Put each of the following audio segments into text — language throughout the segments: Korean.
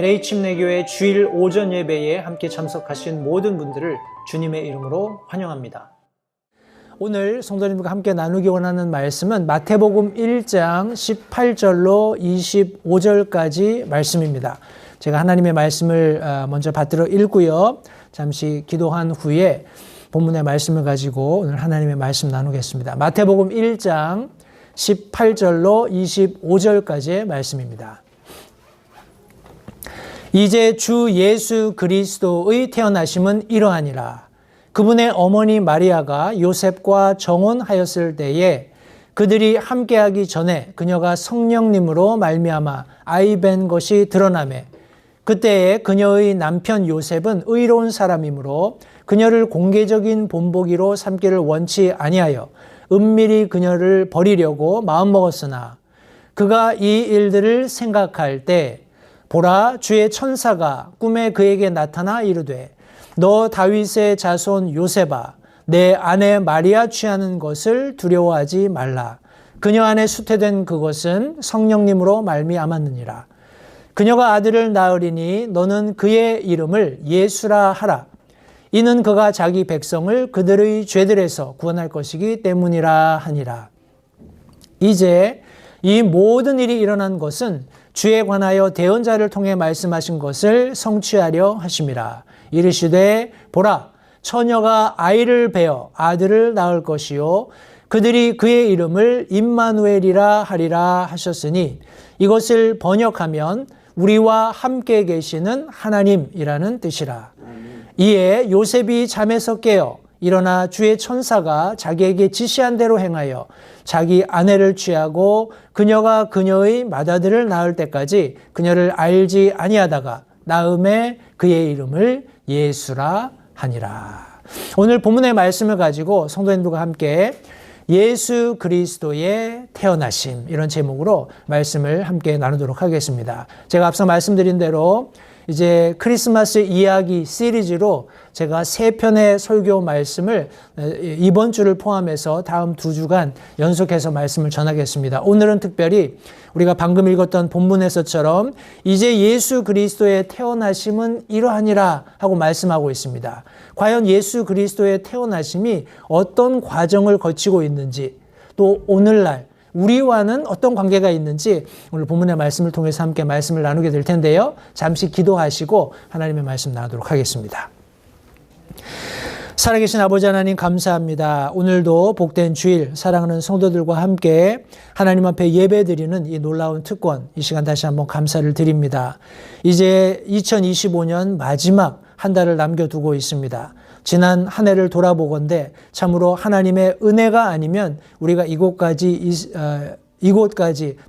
LA 침례교회 주일 오전 예배에 함께 참석하신 모든 분들을 주님의 이름으로 환영합니다. 오늘 성도님과 함께 나누기 원하는 말씀은 마태복음 1장 18절로 25절까지 말씀입니다. 제가 하나님의 말씀을 먼저 받들어 읽고요. 잠시 기도한 후에 본문의 말씀을 가지고 오늘 하나님의 말씀 나누겠습니다. 마태복음 1장 18절로 25절까지의 말씀입니다. 이제 주 예수 그리스도의 태어나심은 이러하니라. 그분의 어머니 마리아가 요셉과 정혼하였을 때에 그들이 함께하기 전에 그녀가 성령님으로 말미암아 아이 뵌 것이 드러나매 그때에 그녀의 남편 요셉은 의로운 사람이므로 그녀를 공개적인 본보기로 삼기를 원치 아니하여 은밀히 그녀를 버리려고 마음먹었으나 그가 이 일들을 생각할 때 보라, 주의 천사가 꿈에 그에게 나타나 이르되 너 다윗의 자손 요셉아, 내 아내 마리아 취하는 것을 두려워하지 말라. 그녀 안에 수태된 그것은 성령님으로 말미암았느니라. 그녀가 아들을 낳으리니 너는 그의 이름을 예수라 하라. 이는 그가 자기 백성을 그들의 죄들에서 구원할 것이기 때문이라 하니라. 이제 이 모든 일이 일어난 것은 주에 관하여 대언자를 통해 말씀하신 것을 성취하려 하심이라. 이르시되 보라, 처녀가 아이를 베어 아들을 낳을 것이요 그들이 그의 이름을 임마누엘이라 하리라 하셨으니 이것을 번역하면 우리와 함께 계시는 하나님이라는 뜻이라. 이에 요셉이 잠에서 깨어 일어나 주의 천사가 자기에게 지시한 대로 행하여 자기 아내를 취하고 그녀가 그녀의 맏아들을 낳을 때까지 그녀를 알지 아니하다가 낳음에 그의 이름을 예수라 하니라. 오늘 본문의 말씀을 가지고 성도님들과 함께 예수 그리스도의 태어나심, 이런 제목으로 말씀을 함께 나누도록 하겠습니다. 제가 앞서 말씀드린 대로 이제 크리스마스 이야기 시리즈로 제가 3편의 설교 말씀을 이번 주를 포함해서 다음 2주간 연속해서 말씀을 전하겠습니다. 오늘은 특별히 우리가 방금 읽었던 본문에서처럼 이제 예수 그리스도의 태어나심은 이러하니라 하고 말씀하고 있습니다. 과연 예수 그리스도의 태어나심이 어떤 과정을 거치고 있는지, 또 오늘날 우리와는 어떤 관계가 있는지 오늘 본문의 말씀을 통해서 함께 말씀을 나누게 될 텐데요. 잠시 기도하시고 하나님의 말씀 나누도록 하겠습니다. 살아계신 아버지 하나님 감사합니다. 오늘도 복된 주일 사랑하는 성도들과 함께 하나님 앞에 예배드리는 이 놀라운 특권, 이 시간 다시 한번 감사를 드립니다. 이제 2025년 마지막 한 달을 남겨두고 있습니다. 지난 한 해를 돌아보건대 참으로 하나님의 은혜가 아니면 우리가 이곳까지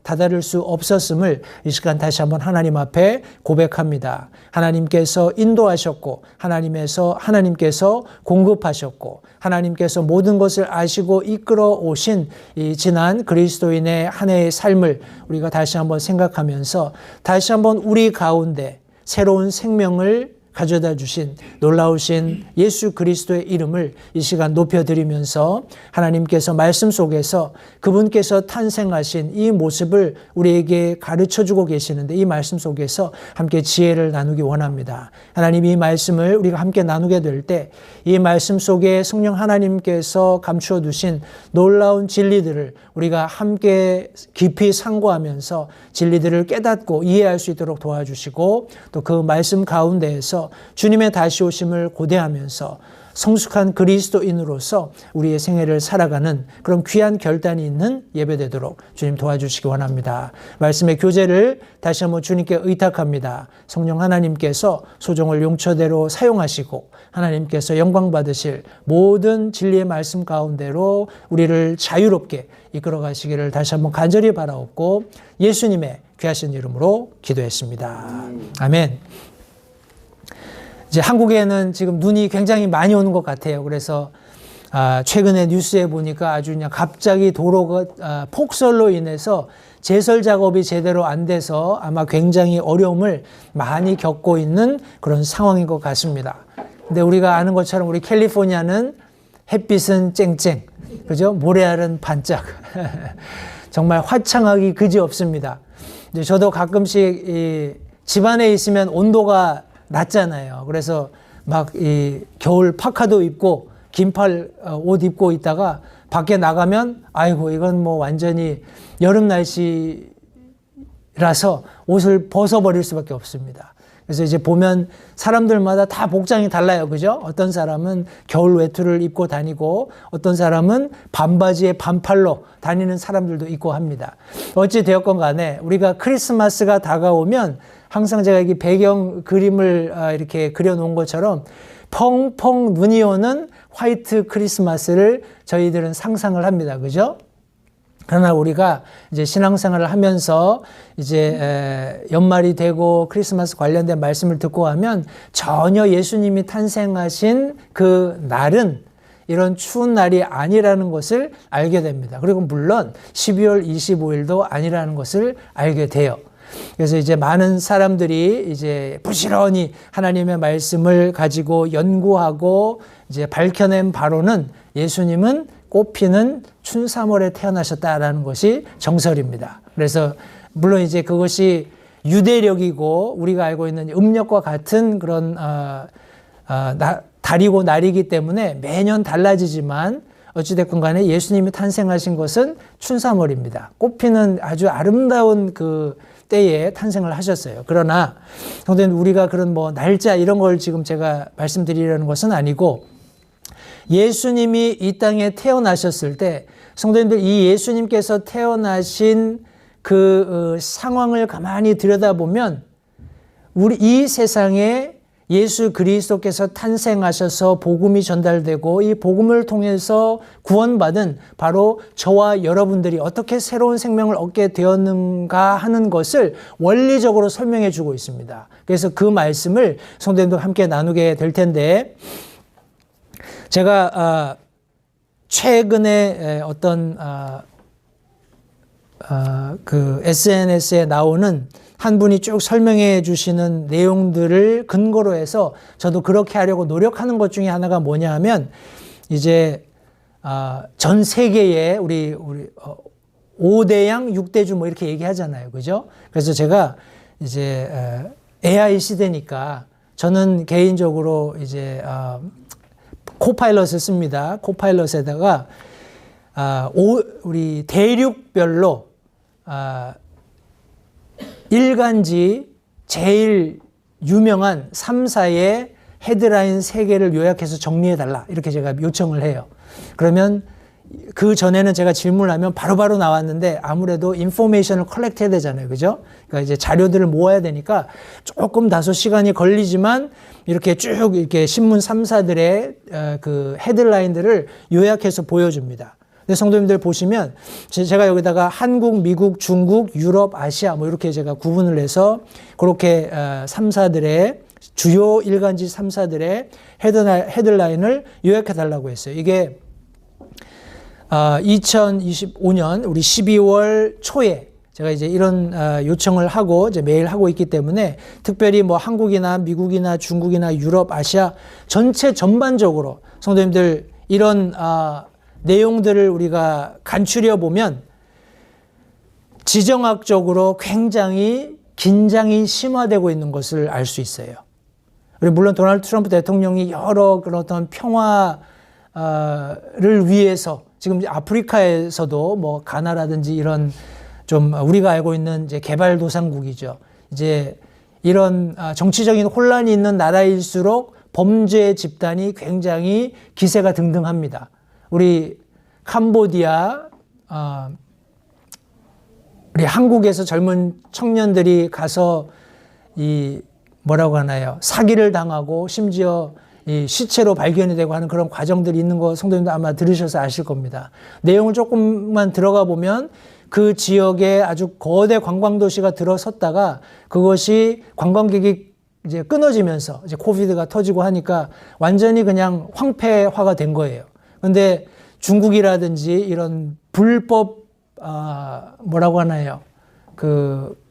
다다를 수 없었음을 이 시간 다시 한번 하나님 앞에 고백합니다. 하나님께서 인도하셨고 하나님께서 공급하셨고 하나님께서 모든 것을 아시고 이끌어 오신 이 지난 그리스도인의 한 해의 삶을 우리가 다시 한번 생각하면서 다시 한번 우리 가운데 새로운 생명을 가져다 주신 놀라우신 예수 그리스도의 이름을 이 시간 높여드리면서 하나님께서 말씀 속에서 그분께서 탄생하신 이 모습을 우리에게 가르쳐주고 계시는데 이 말씀 속에서 함께 지혜를 나누기 원합니다. 하나님 이 말씀을 우리가 함께 나누게 될 때 이 말씀 속에 성령 하나님께서 감추어 두신 놀라운 진리들을 우리가 함께 깊이 상고하면서 진리들을 깨닫고 이해할 수 있도록 도와주시고 또 그 말씀 가운데에서 주님의 다시 오심을 고대하면서 성숙한 그리스도인으로서 우리의 생애를 살아가는 그런 귀한 결단이 있는 예배되도록 주님 도와주시기 원합니다. 말씀의 교제를 다시 한번 주님께 의탁합니다. 성령 하나님께서 소정을 용처대로 사용하시고 하나님께서 영광 받으실 모든 진리의 말씀 가운데로 우리를 자유롭게 이끌어 가시기를 다시 한번 간절히 바라옵고 예수님의 귀하신 이름으로 기도했습니다. 아멘. 이제 한국에는 지금 눈이 굉장히 많이 오는 것 같아요. 그래서 최근에 뉴스에 보니까 아주 그냥 갑자기 도로가 폭설로 인해서 제설 작업이 제대로 안 돼서 아마 굉장히 어려움을 많이 겪고 있는 그런 상황인 것 같습니다. 근데 우리가 아는 것처럼 우리 캘리포니아는 햇빛은 쨍쨍, 그죠? 모래알은 반짝. 정말 화창하기 그지없습니다. 저도 가끔씩 집안에 있으면 온도가 낮잖아요. 그래서 막 이 겨울 파카도 입고 긴팔 옷 입고 있다가 밖에 나가면 아이고 이건 뭐 완전히 여름 날씨라서 옷을 벗어버릴 수밖에 없습니다. 그래서 이제 보면 사람들마다 다 복장이 달라요. 그죠? 어떤 사람은 겨울 외투를 입고 다니고 어떤 사람은 반바지에 반팔로 다니는 사람들도 있고 합니다. 어찌 되었건 간에 우리가 크리스마스가 다가오면 항상 제가 여기 배경 그림을 이렇게 그려놓은 것처럼 펑펑 눈이 오는 화이트 크리스마스를 저희들은 상상을 합니다. 그죠? 그러나 우리가 이제 신앙생활을 하면서 이제 연말이 되고 크리스마스 관련된 말씀을 듣고 하면 전혀 예수님이 탄생하신 그 날은 이런 추운 날이 아니라는 것을 알게 됩니다. 그리고 물론 12월 25일도 아니라는 것을 알게 돼요. 그래서 이제 많은 사람들이 이제 부지런히 하나님의 말씀을 가지고 연구하고 이제 밝혀낸 바로는 예수님은 꽃피는 춘삼월에 태어나셨다라는 것이 정설입니다. 그래서 물론 이제 그것이 유대력이고 우리가 알고 있는 음력과 같은 그런 달이고 날이기 때문에 매년 달라지지만 어찌됐건 간에 예수님이 탄생하신 것은 춘삼월입니다. 꽃피는 아주 아름다운 그 때에 탄생을 하셨어요. 그러나 성도님 우리가 그런 뭐 날짜 이런 걸 지금 제가 말씀드리려는 것은 아니고 예수님이 이 땅에 태어나셨을 때 성도님들 이 예수님께서 태어나신 그 상황을 가만히 들여다보면 우리 이 세상에 예수 그리스도께서 탄생하셔서 복음이 전달되고 이 복음을 통해서 구원받은 바로 저와 여러분들이 어떻게 새로운 생명을 얻게 되었는가 하는 것을 원리적으로 설명해 주고 있습니다. 그래서 그 말씀을 성도님들 함께 나누게 될 텐데 제가 최근에 어떤 그 SNS에 나오는 한 분이 쭉 설명해 주시는 내용들을 근거로 해서 저도 그렇게 하려고 노력하는 것 중에 하나가 뭐냐 하면 이제 전 세계에 우리 5대양 6대주 뭐 이렇게 얘기하잖아요. 그죠? 그래서 제가 이제 AI 시대니까 저는 개인적으로 이제 코파일럿을 씁니다. 코파일럿에다가 우리 대륙별로 일간지 제일 유명한 3사의 헤드라인 3개를 요약해서 정리해달라 이렇게 제가 요청을 해요. 그러면 그 전에는 제가 질문을 하면 바로바로 나왔는데 아무래도 인포메이션을 컬렉트 해야 되잖아요. 그죠? 그러니까 이제 자료들을 모아야 되니까 조금 다소 시간이 걸리지만 이렇게 쭉 이렇게 신문 3사들의 그 헤드라인들을 요약해서 보여줍니다. 근데 성도님들 보시면 제가 여기다가 한국, 미국, 중국, 유럽, 아시아 뭐 이렇게 제가 구분을 해서 그렇게 3사들의 주요 일간지 3사들의 헤드라인을 요약해 달라고 했어요. 이게 2025년 우리 12월 초에 제가 이제 이런 요청을 하고 이제 매일 하고 있기 때문에 특별히 뭐 한국이나 미국이나 중국이나 유럽, 아시아 전체 전반적으로 성도님들 이런 내용들을 우리가 간추려 보면 지정학적으로 굉장히 긴장이 심화되고 있는 것을 알 수 있어요. 그리고 물론 도널드 트럼프 대통령이 여러 그런 어떤 평화를 위해서 지금 아프리카에서도 뭐 가나라든지 이런 좀 우리가 알고 있는 이제 개발도상국이죠. 이제 이런 정치적인 혼란이 있는 나라일수록 범죄 집단이 굉장히 기세가 등등합니다. 우리 캄보디아, 우리 한국에서 젊은 청년들이 가서 이 뭐라고 하나요? 사기를 당하고 심지어 이 시체로 발견이 되고 하는 그런 과정들이 있는 거 성도님도 아마 들으셔서 아실 겁니다. 내용을 조금만 들어가 보면 그 지역에 아주 거대 관광도시가 들어섰다가 그것이 관광객이 이제 끊어지면서 이제 코비드가 터지고 하니까 완전히 그냥 황폐화가 된 거예요. 근데 중국이라든지 이런 불법, 뭐라고 하나요? 그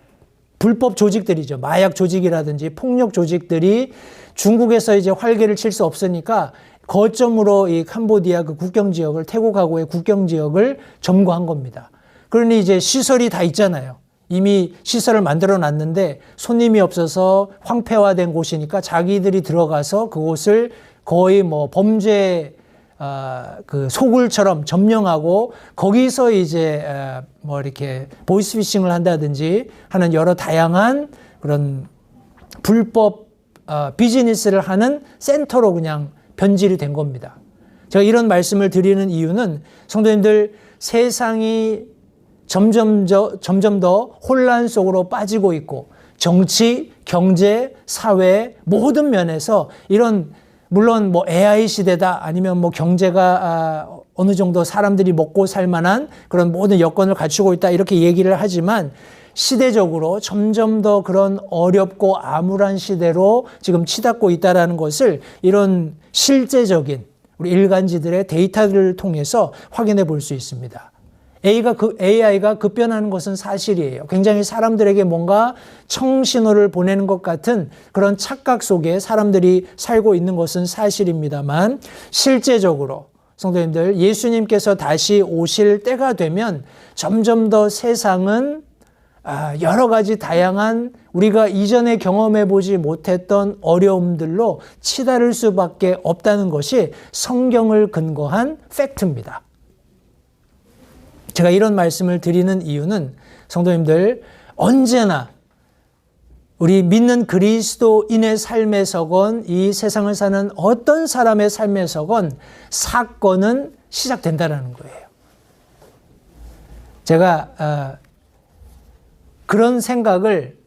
불법 조직들이죠. 마약 조직이라든지 폭력 조직들이 중국에서 이제 활개를 칠 수 없으니까 거점으로 이 캄보디아 그 국경 지역을 태국하고의 국경 지역을 점거한 겁니다. 그러니 이제 시설이 다 있잖아요. 이미 시설을 만들어 놨는데 손님이 없어서 황폐화된 곳이니까 자기들이 들어가서 그곳을 거의 뭐 범죄 그 소굴처럼 점령하고 거기서 이제 뭐 이렇게 보이스피싱을 한다든지 하는 여러 다양한 그런 불법 비즈니스를 하는 센터로 그냥 변질이 된 겁니다. 제가 이런 말씀을 드리는 이유는 성도님들, 세상이 점점 더 혼란 속으로 빠지고 있고 정치, 경제, 사회 모든 면에서 이런, 물론 뭐 AI 시대다 아니면 뭐 경제가 어느 정도 사람들이 먹고 살 만한 그런 모든 여건을 갖추고 있다 이렇게 얘기를 하지만 시대적으로 점점 더 그런 어렵고 암울한 시대로 지금 치닫고 있다는 것을 이런 실제적인 우리 일간지들의 데이터를 통해서 확인해 볼 수 있습니다. AI가 급변하는 것은 사실이에요. 굉장히 사람들에게 뭔가 청신호를 보내는 것 같은 그런 착각 속에 사람들이 살고 있는 것은 사실입니다만 실제적으로 성도님들, 예수님께서 다시 오실 때가 되면 점점 더 세상은 여러 가지 다양한 우리가 이전에 경험해 보지 못했던 어려움들로 치달을 수밖에 없다는 것이 성경을 근거한 팩트입니다. 제가 이런 말씀을 드리는 이유는 성도님들, 언제나 우리 믿는 그리스도인의 삶에서건 이 세상을 사는 어떤 사람의 삶에서건 사건은 시작된다는 거예요. 제가 그런 생각을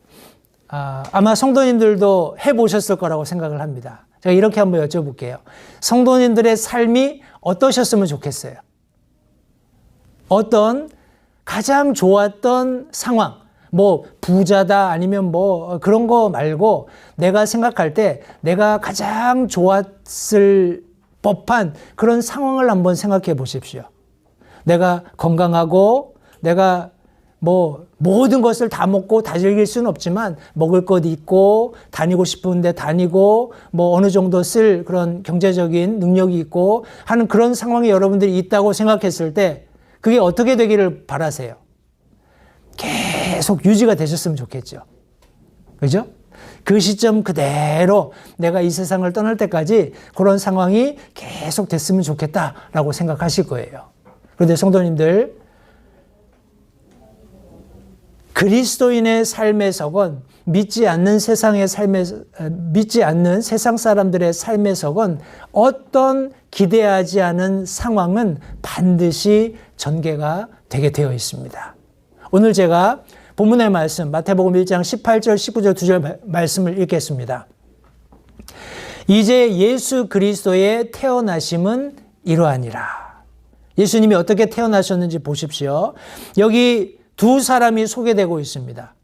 아마 성도님들도 해보셨을 거라고 생각을 합니다. 제가 이렇게 한번 여쭤볼게요. 성도님들의 삶이 어떠셨으면 좋겠어요? 어떤 가장 좋았던 상황, 뭐 부자다 아니면 뭐 그런 거 말고 내가 생각할 때 내가 가장 좋았을 법한 그런 상황을 한번 생각해 보십시오. 내가 건강하고 내가 뭐 모든 것을 다 먹고 다 즐길 수는 없지만 먹을 것 있고 다니고 싶은데 다니고 뭐 어느 정도 쓸 그런 경제적인 능력이 있고 하는 그런 상황이 여러분들이 있다고 생각했을 때 그게 어떻게 되기를 바라세요? 계속 유지가 되셨으면 좋겠죠. 그죠? 그 시점 그대로 내가 이 세상을 떠날 때까지 그런 상황이 계속 됐으면 좋겠다라고 생각하실 거예요. 그런데 성도님들, 그리스도인의 삶에서건 믿지 않는 세상 사람들의 삶에서건 어떤 기대하지 않은 상황은 반드시 전개가 되게 되어 있습니다. 오늘 제가 본문의 말씀 마태복음 1장 18절 19절 2절 말씀을 읽겠습니다. 이제 예수 그리스도의 태어나심은 이러하니라. 예수님이 어떻게 태어나셨는지 보십시오. 여기 두 사람이 소개되고 있습니다.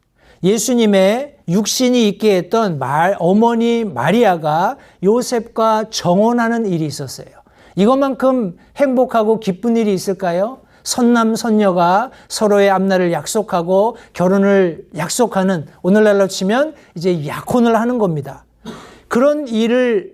예수님의 육신이 있게 했던 어머니 마리아가 요셉과 정혼하는 일이 있었어요. 이것만큼 행복하고 기쁜 일이 있을까요? 선남 선녀가 서로의 앞날을 약속하고 결혼을 약속하는, 오늘날로 치면 이제 약혼을 하는 겁니다. 그런 일을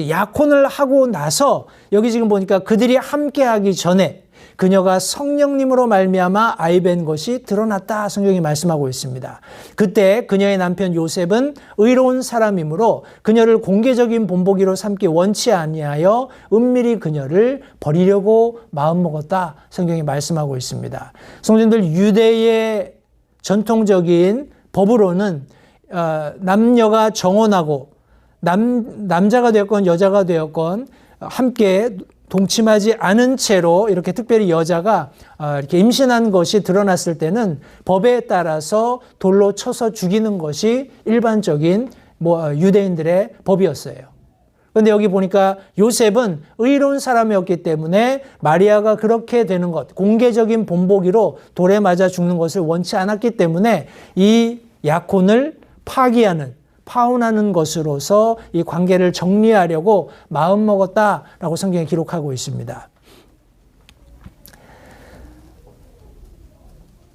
약혼을 하고 나서 여기 지금 보니까 그들이 함께하기 전에 그녀가 성령님으로 말미암아 아이 뵌 것이 드러났다, 성경이 말씀하고 있습니다. 그때 그녀의 남편 요셉은 의로운 사람이므로 그녀를 공개적인 본보기로 삼기 원치 아니하여 은밀히 그녀를 버리려고 마음먹었다, 성경이 말씀하고 있습니다. 성도님들, 유대의 전통적인 법으로는 남녀가 정혼하고 남자가 되었건 여자가 되었건 함께 동침하지 않은 채로 이렇게 특별히 여자가 이렇게 임신한 것이 드러났을 때는 법에 따라서 돌로 쳐서 죽이는 것이 일반적인 유대인들의 법이었어요. 그런데 여기 보니까 요셉은 의로운 사람이었기 때문에 마리아가 그렇게 되는 것, 공개적인 본보기로 돌에 맞아 죽는 것을 원치 않았기 때문에 이 약혼을 파혼하는 것으로서 이 관계를 정리하려고 마음먹었다라고 성경에 기록하고 있습니다.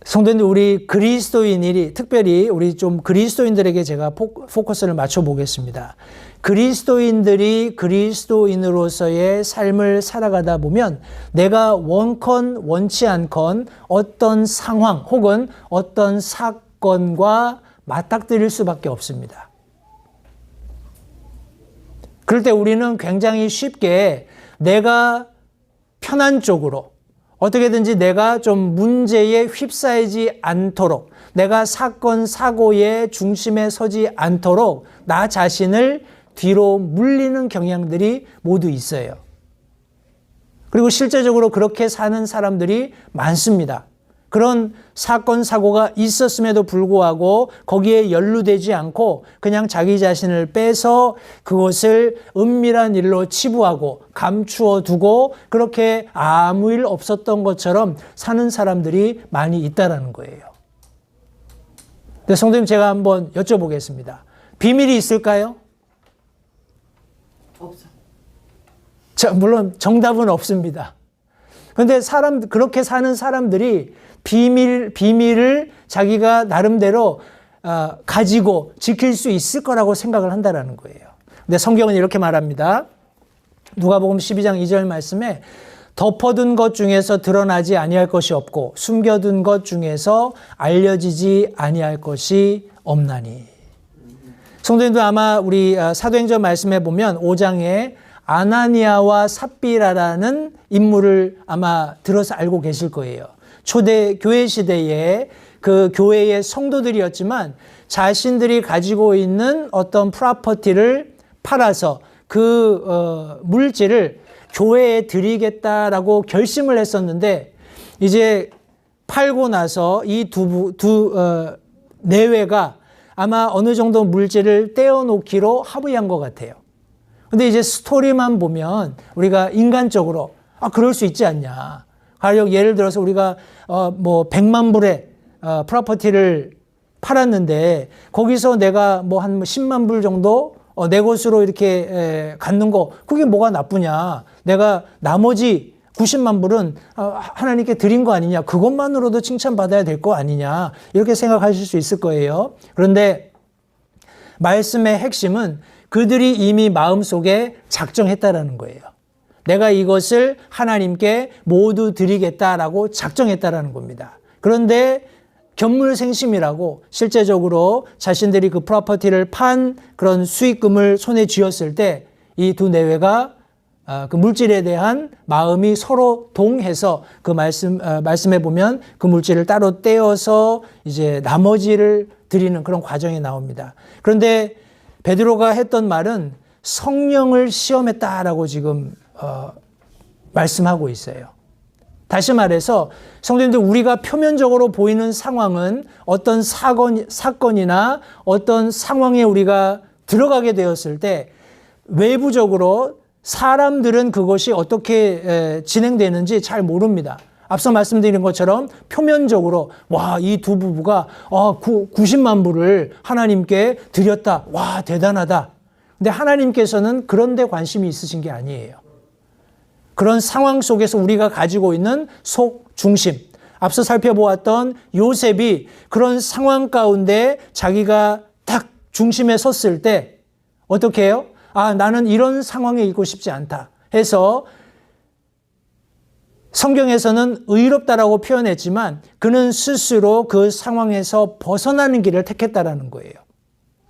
성도님들, 우리 그리스도인이 특별히 우리 좀 그리스도인들에게 제가 포커스를 맞춰 보겠습니다. 그리스도인들이 그리스도인으로서의 삶을 살아가다 보면 내가 원컨 원치 않건 어떤 상황 혹은 어떤 사건과 맞닥뜨릴 수밖에 없습니다. 그럴 때 우리는 굉장히 쉽게 내가 편한 쪽으로 어떻게든지 내가 좀 문제에 휩싸이지 않도록, 내가 사건, 사고의 중심에 서지 않도록 나 자신을 뒤로 물리는 경향들이 모두 있어요. 그리고 실제적으로 그렇게 사는 사람들이 많습니다. 그런 사건, 사고가 있었음에도 불구하고 거기에 연루되지 않고 그냥 자기 자신을 빼서 그것을 은밀한 일로 치부하고 감추어 두고 그렇게 아무 일 없었던 것처럼 사는 사람들이 많이 있다라는 거예요. 근데 성도님, 제가 한번 여쭤보겠습니다. 비밀이 있을까요? 없어. 자, 물론 정답은 없습니다. 그런데 그렇게 사는 사람들이 비밀을 자기가 나름대로 가지고 지킬 수 있을 거라고 생각을 한다라는 거예요. 근데 성경은 이렇게 말합니다. 누가복음 12장 2절 말씀에 덮어둔 것 중에서 드러나지 아니할 것이 없고 숨겨둔 것 중에서 알려지지 아니할 것이 없나니. 성도님도 아마 우리 사도행전 말씀에 보면 5장에 아나니아와 삽비라라는 인물을 아마 들어서 알고 계실 거예요. 초대 교회 시대에 그 교회의 성도들이었지만 자신들이 가지고 있는 어떤 프로퍼티를 팔아서 그 물질을 교회에 드리겠다라고 결심을 했었는데 이제 팔고 나서 이 두 내외가 아마 어느 정도 물질을 떼어놓기로 합의한 것 같아요. 근데 이제 스토리만 보면 우리가 인간적으로 그럴 수 있지 않냐. 가령 예를 들어서 우리가 100만 불의 프로퍼티를 팔았는데 거기서 내가 한 10만 불 정도 내 것으로 이렇게 갖는 거 그게 뭐가 나쁘냐. 내가 나머지 90만 불은 하나님께 드린 거 아니냐. 그것만으로도 칭찬받아야 될 거 아니냐. 이렇게 생각하실 수 있을 거예요. 그런데 말씀의 핵심은 그들이 이미 마음속에 작정했다라는 거예요. 내가 이것을 하나님께 모두 드리겠다라고 작정했다라는 겁니다. 그런데 견물생심이라고 실제적으로 자신들이 그 프로퍼티를 판 그런 수익금을 손에 쥐었을 때 이 두 내외가 그 물질에 대한 마음이 서로 동해서 그 말씀에 보면 그 물질을 따로 떼어서 이제 나머지를 드리는 그런 과정이 나옵니다. 그런데 베드로가 했던 말은 성령을 시험했다라고 지금 말씀하고 있어요. 다시 말해서 성도님들, 우리가 표면적으로 보이는 상황은 어떤 사건이나 어떤 상황에 우리가 들어가게 되었을 때 외부적으로 사람들은 그것이 어떻게 진행되는지 잘 모릅니다. 앞서 말씀드린 것처럼 표면적으로 이 두 부부가 90만 불을 하나님께 드렸다. 와, 대단하다. 근데 하나님께서는 그런 데 관심이 있으신 게 아니에요. 그런 상황 속에서 우리가 가지고 있는 속 중심, 앞서 살펴보았던 요셉이 그런 상황 가운데 자기가 딱 중심에 섰을 때 어떻게 해요? 나는 이런 상황에 있고 싶지 않다 해서 성경에서는 의롭다라고 표현했지만 그는 스스로 그 상황에서 벗어나는 길을 택했다라는 거예요.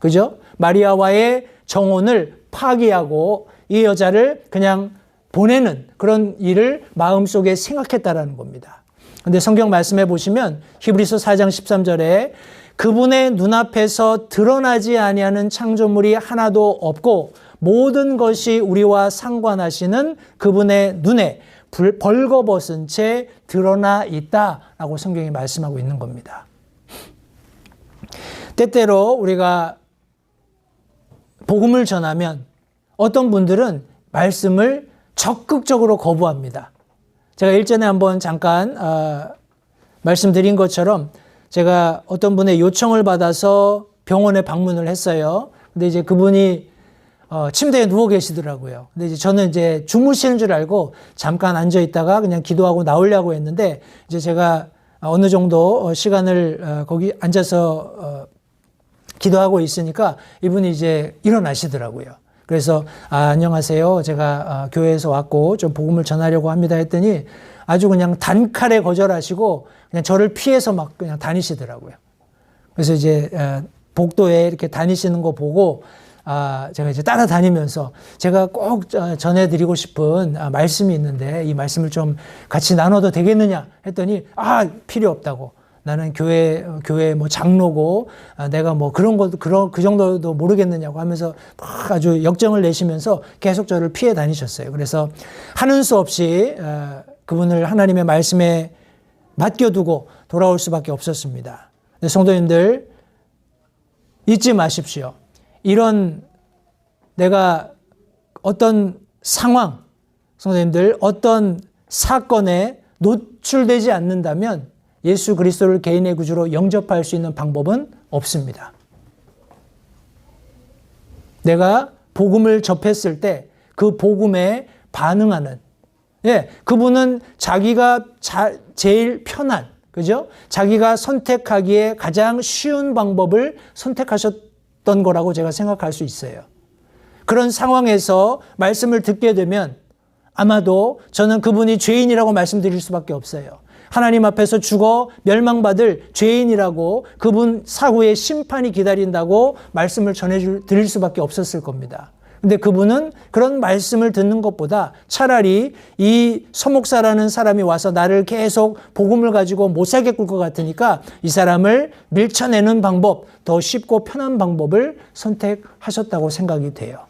그죠? 마리아와의 정혼을 파기하고 이 여자를 그냥 보내는 그런 일을 마음속에 생각했다라는 겁니다. 그런데 성경 말씀해 보시면 히브리서 4장 13절에 그분의 눈앞에서 드러나지 아니하는 창조물이 하나도 없고 모든 것이 우리와 상관하시는 그분의 눈에 벌거벗은 채 드러나 있다라고 성경이 말씀하고 있는 겁니다. 때때로 우리가 복음을 전하면 어떤 분들은 말씀을 적극적으로 거부합니다. 제가 일전에 한번 잠깐 말씀드린 것처럼 제가 어떤 분의 요청을 받아서 병원에 방문을 했어요. 근데 이제 그분이 침대에 누워 계시더라고요. 근데 이제 저는 이제 주무시는 줄 알고 잠깐 앉아 있다가 그냥 기도하고 나오려고 했는데 이제 제가 어느 정도 시간을 거기 앉아서 기도하고 있으니까 이분이 이제 일어나시더라고요. 그래서 안녕하세요. 제가 교회에서 왔고 좀 복음을 전하려고 합니다 했더니 아주 그냥 단칼에 거절하시고 그냥 저를 피해서 막 그냥 다니시더라고요. 그래서 이제 복도에 이렇게 다니시는 거 보고 제가 이제 따라다니면서 제가 꼭 전해드리고 싶은 말씀이 있는데 이 말씀을 좀 같이 나눠도 되겠느냐 했더니 필요 없다고. 나는 교회 뭐 장로고 내가 뭐 그 정도도 모르겠느냐고 하면서 아주 역정을 내시면서 계속 저를 피해 다니셨어요. 그래서 하는 수 없이 그분을 하나님의 말씀에 맡겨두고 돌아올 수밖에 없었습니다. 성도님들 잊지 마십시오. 이런 내가 어떤 상황, 성도님들 어떤 사건에 노출되지 않는다면 예수 그리스도를 개인의 구주로 영접할 수 있는 방법은 없습니다. 내가 복음을 접했을 때 그 복음에 반응하는, 그분은 자기가 제일 편한, 그죠? 자기가 선택하기에 가장 쉬운 방법을 선택하셨던 거라고 제가 생각할 수 있어요. 그런 상황에서 말씀을 듣게 되면 아마도 저는 그분이 죄인이라고 말씀드릴 수밖에 없어요. 하나님 앞에서 죽어 멸망받을 죄인이라고 그분 사후에 심판이 기다린다고 말씀을 전해드릴 수밖에 없었을 겁니다. 근데 그분은 그런 말씀을 듣는 것보다 차라리 이 서목사라는 사람이 와서 나를 계속 복음을 가지고 못 살게 굴 것 같으니까 이 사람을 밀쳐내는 방법, 더 쉽고 편한 방법을 선택하셨다고 생각이 돼요.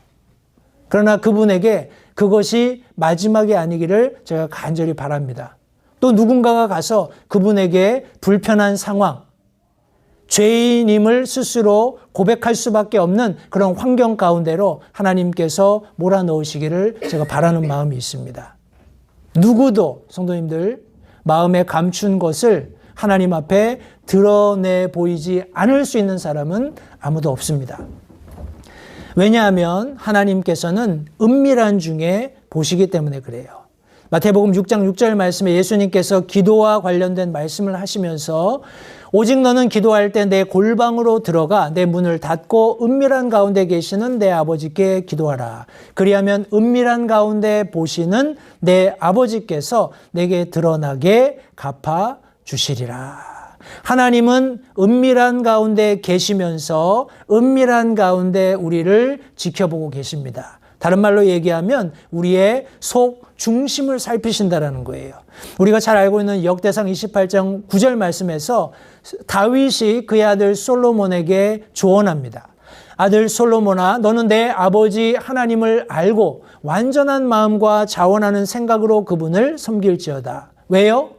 그러나 그분에게 그것이 마지막이 아니기를 제가 간절히 바랍니다. 또 누군가가 가서 그분에게 불편한 상황, 죄인임을 스스로 고백할 수밖에 없는 그런 환경 가운데로 하나님께서 몰아넣으시기를 제가 바라는 마음이 있습니다. 누구도 성도님들 마음에 감춘 것을 하나님 앞에 드러내 보이지 않을 수 있는 사람은 아무도 없습니다. 왜냐하면 하나님께서는 은밀한 중에 보시기 때문에 그래요. 마태복음 6장 6절 말씀에 예수님께서 기도와 관련된 말씀을 하시면서 오직 너는 기도할 때 내 골방으로 들어가 내 문을 닫고 은밀한 가운데 계시는 내 아버지께 기도하라. 그리하면 은밀한 가운데 보시는 내 아버지께서 내게 드러나게 갚아 주시리라. 하나님은 은밀한 가운데 계시면서 은밀한 가운데 우리를 지켜보고 계십니다. 다른 말로 얘기하면 우리의 속 중심을 살피신다라는 거예요. 우리가 잘 알고 있는 역대상 28장 9절 말씀에서 다윗이 그의 아들 솔로몬에게 조언합니다. 아들 솔로몬아, 너는 내 아버지 하나님을 알고 완전한 마음과 자원하는 생각으로 그분을 섬길지어다. 왜요?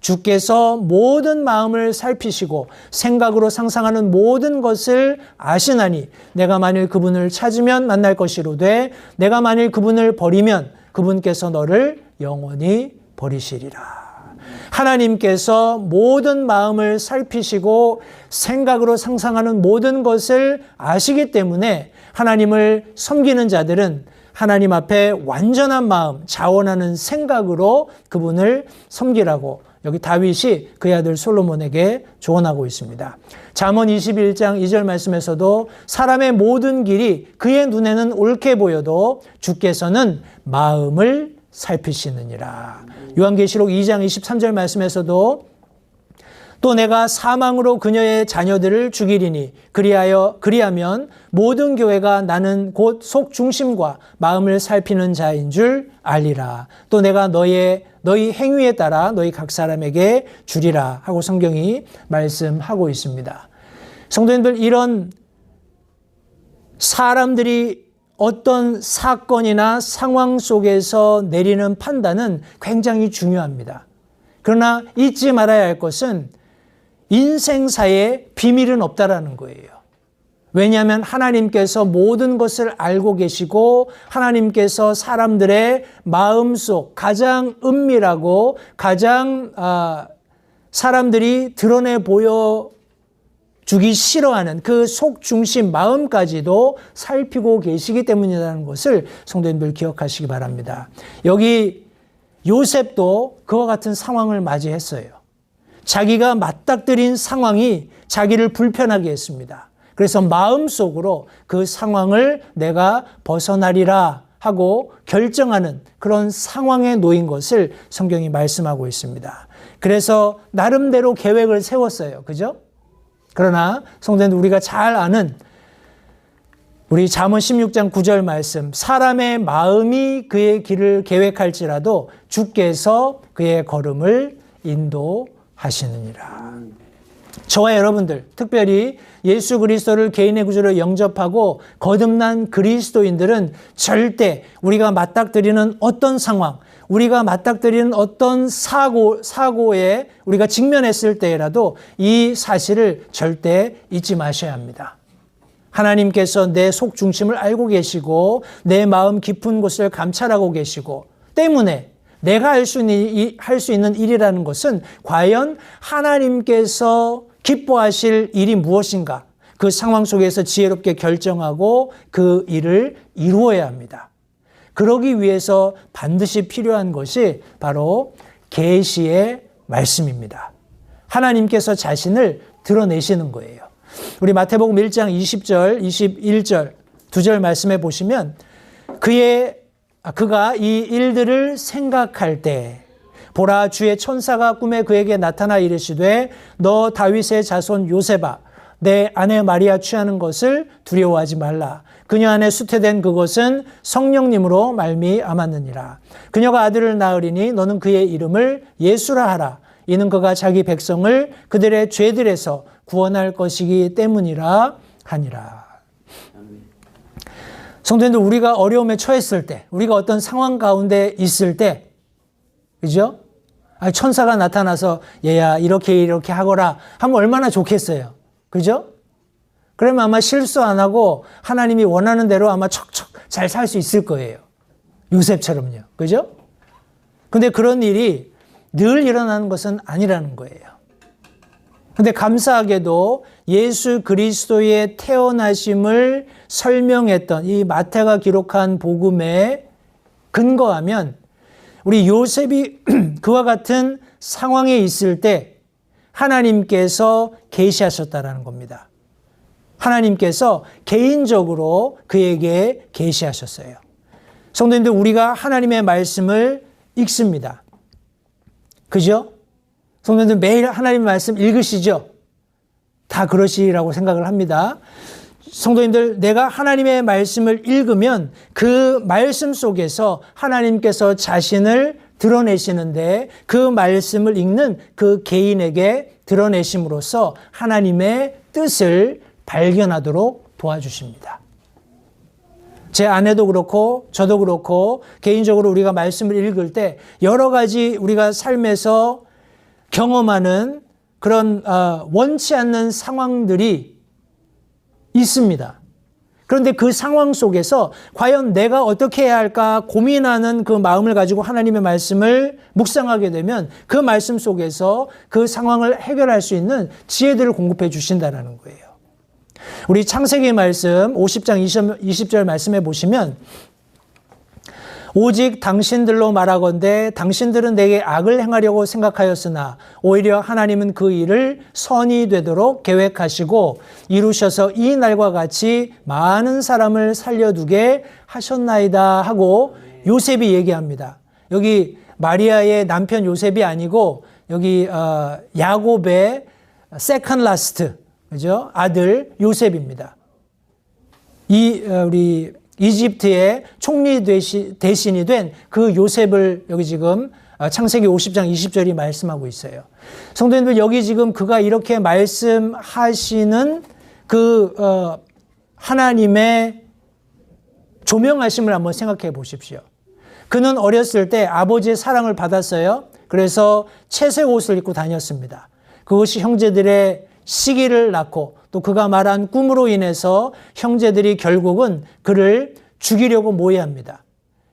주께서 모든 마음을 살피시고 생각으로 상상하는 모든 것을 아시나니 내가 만일 그분을 찾으면 만날 것이로되 내가 만일 그분을 버리면 그분께서 너를 영원히 버리시리라. 하나님께서 모든 마음을 살피시고 생각으로 상상하는 모든 것을 아시기 때문에 하나님을 섬기는 자들은 하나님 앞에 완전한 마음, 자원하는 생각으로 그분을 섬기라고 여기 다윗이 그의 아들 솔로몬에게 조언하고 있습니다. 잠언 21장 2절 말씀에서도 사람의 모든 길이 그의 눈에는 옳게 보여도 주께서는 마음을 살피시느니라. 요한계시록 2장 23절 말씀에서도 또 내가 사망으로 그녀의 자녀들을 죽이리니 그리하면 모든 교회가 나는 곧 속중심과 마음을 살피는 자인 줄 알리라. 또 내가 너희 행위에 따라 너희 각 사람에게 주리라 하고 성경이 말씀하고 있습니다. 성도님들, 이런 사람들이 어떤 사건이나 상황 속에서 내리는 판단은 굉장히 중요합니다. 그러나 잊지 말아야 할 것은 인생사에 비밀은 없다라는 거예요. 왜냐하면 하나님께서 모든 것을 알고 계시고 하나님께서 사람들의 마음속 가장 은밀하고 가장 사람들이 드러내 보여주기 싫어하는 그 속중심 마음까지도 살피고 계시기 때문이라는 것을 성도님들 기억하시기 바랍니다. 여기 요셉도 그와 같은 상황을 맞이했어요. 자기가 맞닥뜨린 상황이 자기를 불편하게 했습니다. 그래서 마음속으로 그 상황을 내가 벗어나리라 하고 결정하는 그런 상황에 놓인 것을 성경이 말씀하고 있습니다. 그래서 나름대로 계획을 세웠어요. 그죠? 그러나 성도님들, 우리가 잘 아는 우리 잠언 16장 9절 말씀, 사람의 마음이 그의 길을 계획할지라도 주께서 그의 걸음을 인도하시느니라. 저와 여러분들, 특별히 예수 그리스도를 개인의 구주로 영접하고 거듭난 그리스도인들은 절대 우리가 맞닥뜨리는 어떤 상황, 우리가 맞닥뜨리는 어떤 사고에 우리가 직면했을 때라도 이 사실을 절대 잊지 마셔야 합니다. 하나님께서 내 속 중심을 알고 계시고 내 마음 깊은 곳을 감찰하고 계시고 때문에 내가 할 수 있는 일이라는 것은 과연 하나님께서 기뻐하실 일이 무엇인가? 그 상황 속에서 지혜롭게 결정하고 그 일을 이루어야 합니다. 그러기 위해서 반드시 필요한 것이 바로 계시의 말씀입니다. 하나님께서 자신을 드러내시는 거예요. 우리 마태복음 1장 20절, 21절 두 절 말씀해 보시면 그가 이 일들을 생각할 때 보라, 주의 천사가 꿈에 그에게 나타나 이르시되 너 다윗의 자손 요셉아, 내 아내 마리아 취하는 것을 두려워하지 말라. 그녀 안에 수태된 그것은 성령님으로 말미암았느니라. 그녀가 아들을 낳으리니 너는 그의 이름을 예수라 하라. 이는 그가 자기 백성을 그들의 죄들에서 구원할 것이기 때문이라 하니라. 성도님들, 우리가 어려움에 처했을 때, 우리가 어떤 상황 가운데 있을 때, 그죠? 천사가 나타나서 얘야 이렇게 하거라 하면 얼마나 좋겠어요. 그죠? 그러면 아마 실수 안 하고 하나님이 원하는 대로 아마 척척 잘 살 수 있을 거예요. 요셉처럼요. 그죠? 근데 그런 일이 늘 일어나는 것은 아니라는 거예요. 근데 감사하게도 예수 그리스도의 태어나심을 설명했던 이 마태가 기록한 복음에 근거하면 우리 요셉이 그와 같은 상황에 있을 때 하나님께서 계시하셨다라는 겁니다. 하나님께서 개인적으로 그에게 계시하셨어요. 성도님들, 우리가 하나님의 말씀을 읽습니다. 그죠? 성도님들 매일 하나님의 말씀 읽으시죠? 다 그러시라고 생각을 합니다. 성도님들, 내가 하나님의 말씀을 읽으면 그 말씀 속에서 하나님께서 자신을 드러내시는데 그 말씀을 읽는 그 개인에게 드러내심으로써 하나님의 뜻을 발견하도록 도와주십니다. 제 아내도 그렇고 저도 그렇고 개인적으로 우리가 말씀을 읽을 때 여러 가지 우리가 삶에서 경험하는 그런 원치 않는 상황들이 있습니다. 그런데 그 상황 속에서 과연 내가 어떻게 해야 할까 고민하는 그 마음을 가지고 하나님의 말씀을 묵상하게 되면 그 말씀 속에서 그 상황을 해결할 수 있는 지혜들을 공급해 주신다는 거예요. 우리 창세기 말씀 50장 20절 말씀해 보시면 오직 당신들로 말하건대 당신들은 내게 악을 행하려고 생각하였으나 오히려 하나님은 그 일을 선이 되도록 계획하시고 이루셔서 이 날과 같이 많은 사람을 살려두게 하셨나이다 하고 요셉이 얘기합니다. 여기 마리아의 남편 요셉이 아니고 여기 야곱의 세컨 라스트, 그죠? 아들 요셉입니다. 우리 이집트의 총리 대신이 된 그 요셉을 여기 지금 창세기 50장 20절이 말씀하고 있어요. 성도님들, 여기 지금 그가 이렇게 말씀하시는 그 하나님의 조명하심을 한번 생각해 보십시오. 그는 어렸을 때 아버지의 사랑을 받았어요. 그래서 채색 옷을 입고 다녔습니다. 그것이 형제들의 시기를 낳고 또 그가 말한 꿈으로 인해서 형제들이 결국은 그를 죽이려고 모의합니다.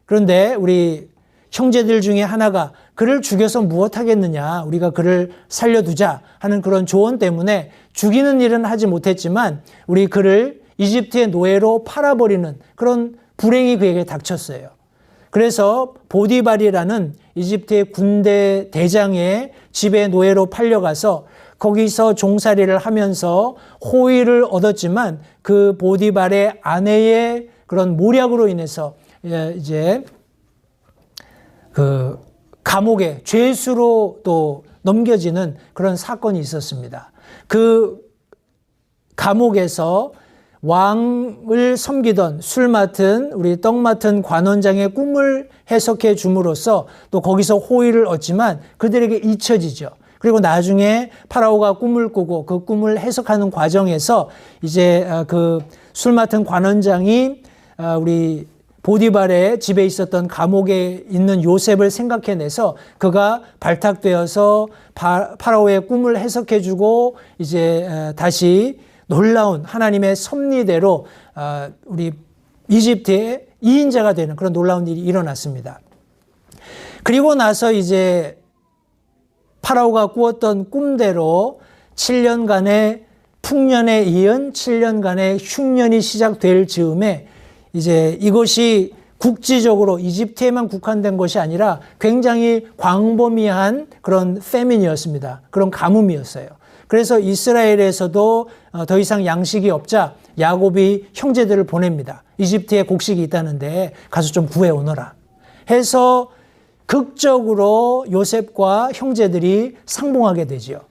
그런데 우리 형제들 중에 하나가 그를 죽여서 무엇하겠느냐, 우리가 그를 살려두자 하는 그런 조언 때문에 죽이는 일은 하지 못했지만 우리 그를 이집트의 노예로 팔아버리는 그런 불행이 그에게 닥쳤어요. 그래서 보디발이라는 이집트의 군대 대장의 집에 노예로 팔려가서 거기서 종살이를 하면서 호의를 얻었지만 그 보디발의 아내의 그런 모략으로 인해서 이제 그 감옥에 죄수로 또 넘겨지는 그런 사건이 있었습니다. 그 감옥에서 왕을 섬기던 술 맡은 우리 떡 맡은 관원장의 꿈을 해석해 줌으로써 또 거기서 호의를 얻지만 그들에게 잊혀지죠. 그리고 나중에 파라오가 꿈을 꾸고 그 꿈을 해석하는 과정에서 이제 그 술 맡은 관원장이 우리 보디발의 집에 있었던 감옥에 있는 요셉을 생각해내서 그가 발탁되어서 파라오의 꿈을 해석해주고 이제 다시 놀라운 하나님의 섭리대로 우리 이집트의 2인자가 되는 그런 놀라운 일이 일어났습니다. 그리고 나서 이제 파라오가 꾸었던 꿈대로 7년간의 풍년에 이은 7년간의 흉년이 시작될 즈음에 이제 이것이 국지적으로 이집트에만 국한된 것이 아니라 굉장히 광범위한 그런 패민이었습니다. 그런 가뭄이었어요. 그래서 이스라엘에서도 더 이상 양식이 없자 야곱이 형제들을 보냅니다. 이집트에 곡식이 있다는데 가서 좀 구해오너라 해서 극적으로 요셉과 형제들이 상봉하게 되지요.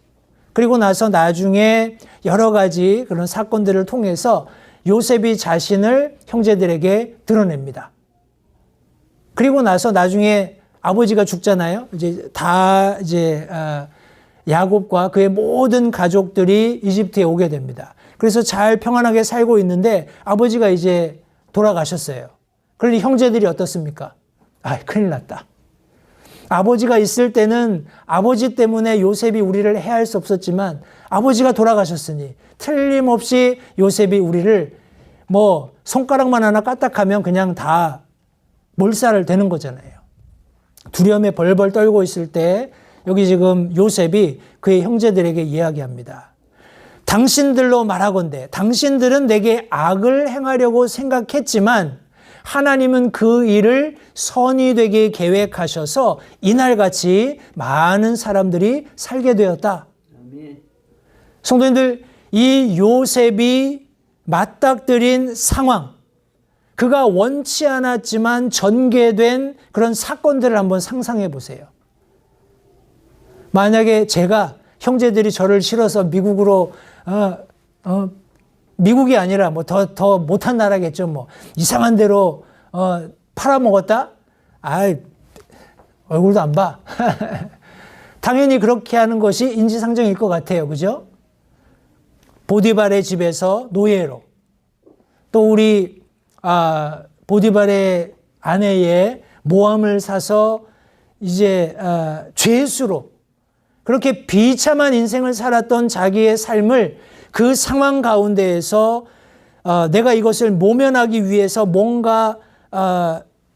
그리고 나서 나중에 여러 가지 그런 사건들을 통해서 요셉이 자신을 형제들에게 드러냅니다. 그리고 나서 나중에 아버지가 죽잖아요. 이제 야곱과 그의 모든 가족들이 이집트에 오게 됩니다. 그래서 잘 평안하게 살고 있는데 아버지가 이제 돌아가셨어요. 그러니 형제들이 어떻습니까? 큰일 났다. 아버지가 있을 때는 아버지 때문에 요셉이 우리를 해할 수 없었지만 아버지가 돌아가셨으니 틀림없이 요셉이 우리를 손가락만 하나 까딱하면 그냥 다 몰살을 되는 거잖아요. 두려움에 벌벌 떨고 있을 때 여기 지금 요셉이 그의 형제들에게 이야기합니다. 당신들로 말하건대 당신들은 내게 악을 행하려고 생각했지만 하나님은 그 일을 선이 되게 계획하셔서 이날같이 많은 사람들이 살게 되었다. 성도님들, 이 요셉이 맞닥뜨린 상황, 그가 원치 않았지만 전개된 그런 사건들을 한번 상상해 보세요. 만약에 제가 형제들이 저를 실어서 미국으로 미국이 아니라 더 못한 나라겠죠. 이상한 데로 팔아먹었다? 얼굴도 안 봐. 당연히 그렇게 하는 것이 인지상정일 것 같아요. 그죠? 보디발의 집에서 노예로, 또 우리 보디발의 아내의 모함을 사서 이제 죄수로 그렇게 비참한 인생을 살았던 자기의 삶을 그 상황 가운데에서 내가 이것을 모면하기 위해서 뭔가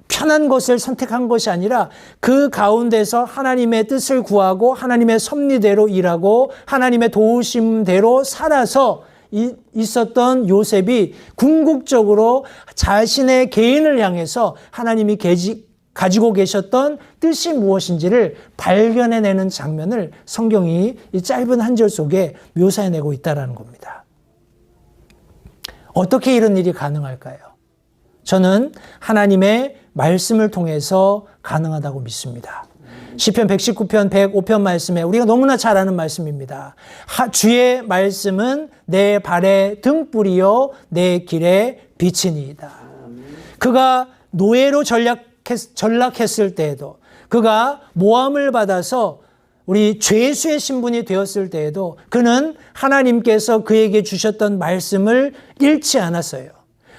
편한 것을 선택한 것이 아니라 그 가운데서 하나님의 뜻을 구하고 하나님의 섭리대로 일하고 하나님의 도우심대로 살아서 있었던 요셉이 궁극적으로 자신의 개인을 향해서 하나님이 가지고 계셨던 뜻이 무엇인지를 발견해내는 장면을 성경이 이 짧은 한 절 속에 묘사해내고 있다는 겁니다. 어떻게 이런 일이 가능할까요? 저는 하나님의 말씀을 통해서 가능하다고 믿습니다. 시편 119편 105편 말씀에 우리가 너무나 잘 아는 말씀입니다. 주의 말씀은 내 발의 등불이요 내 길의 빛이니이다. 그가 노예로 전락했을 때에도, 그가 모함을 받아서 우리 죄수의 신분이 되었을 때에도 그는 하나님께서 그에게 주셨던 말씀을 잃지 않았어요.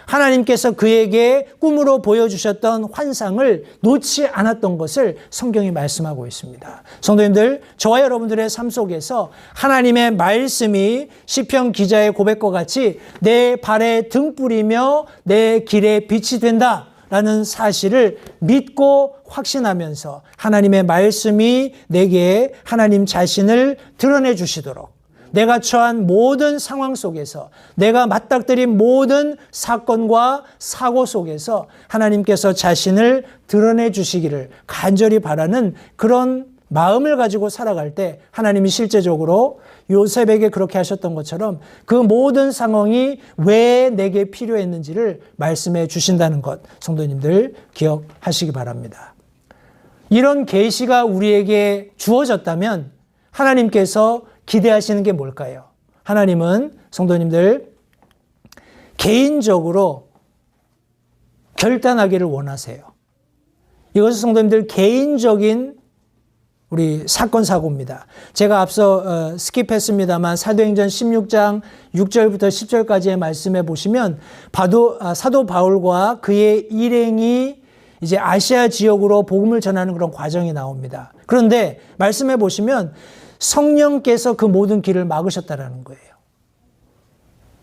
하나님께서 그에게 꿈으로 보여주셨던 환상을 놓지 않았던 것을 성경이 말씀하고 있습니다. 성도님들, 저와 여러분들의 삶 속에서 하나님의 말씀이 시편 기자의 고백과 같이 내 발의 등불이며 내 길의 빛이 된다 라는 사실을 믿고 확신하면서 하나님의 말씀이 내게 하나님 자신을 드러내 주시도록, 내가 처한 모든 상황 속에서, 내가 맞닥뜨린 모든 사건과 사고 속에서 하나님께서 자신을 드러내 주시기를 간절히 바라는 그런 마음을 가지고 살아갈 때 하나님이 실제적으로 요셉에게 그렇게 하셨던 것처럼 그 모든 상황이 왜 내게 필요했는지를 말씀해 주신다는 것, 성도님들 기억하시기 바랍니다. 이런 계시가 우리에게 주어졌다면 하나님께서 기대하시는 게 뭘까요? 하나님은 성도님들 개인적으로 결단하기를 원하세요. 이것은 성도님들 개인적인 우리 사건 사고입니다. 제가 앞서 스킵했습니다만 사도행전 16장 6절부터 10절까지의 말씀에 보시면 사도 바울과 그의 일행이 이제 아시아 지역으로 복음을 전하는 그런 과정이 나옵니다. 그런데 말씀해 보시면 성령께서 그 모든 길을 막으셨다라는 거예요.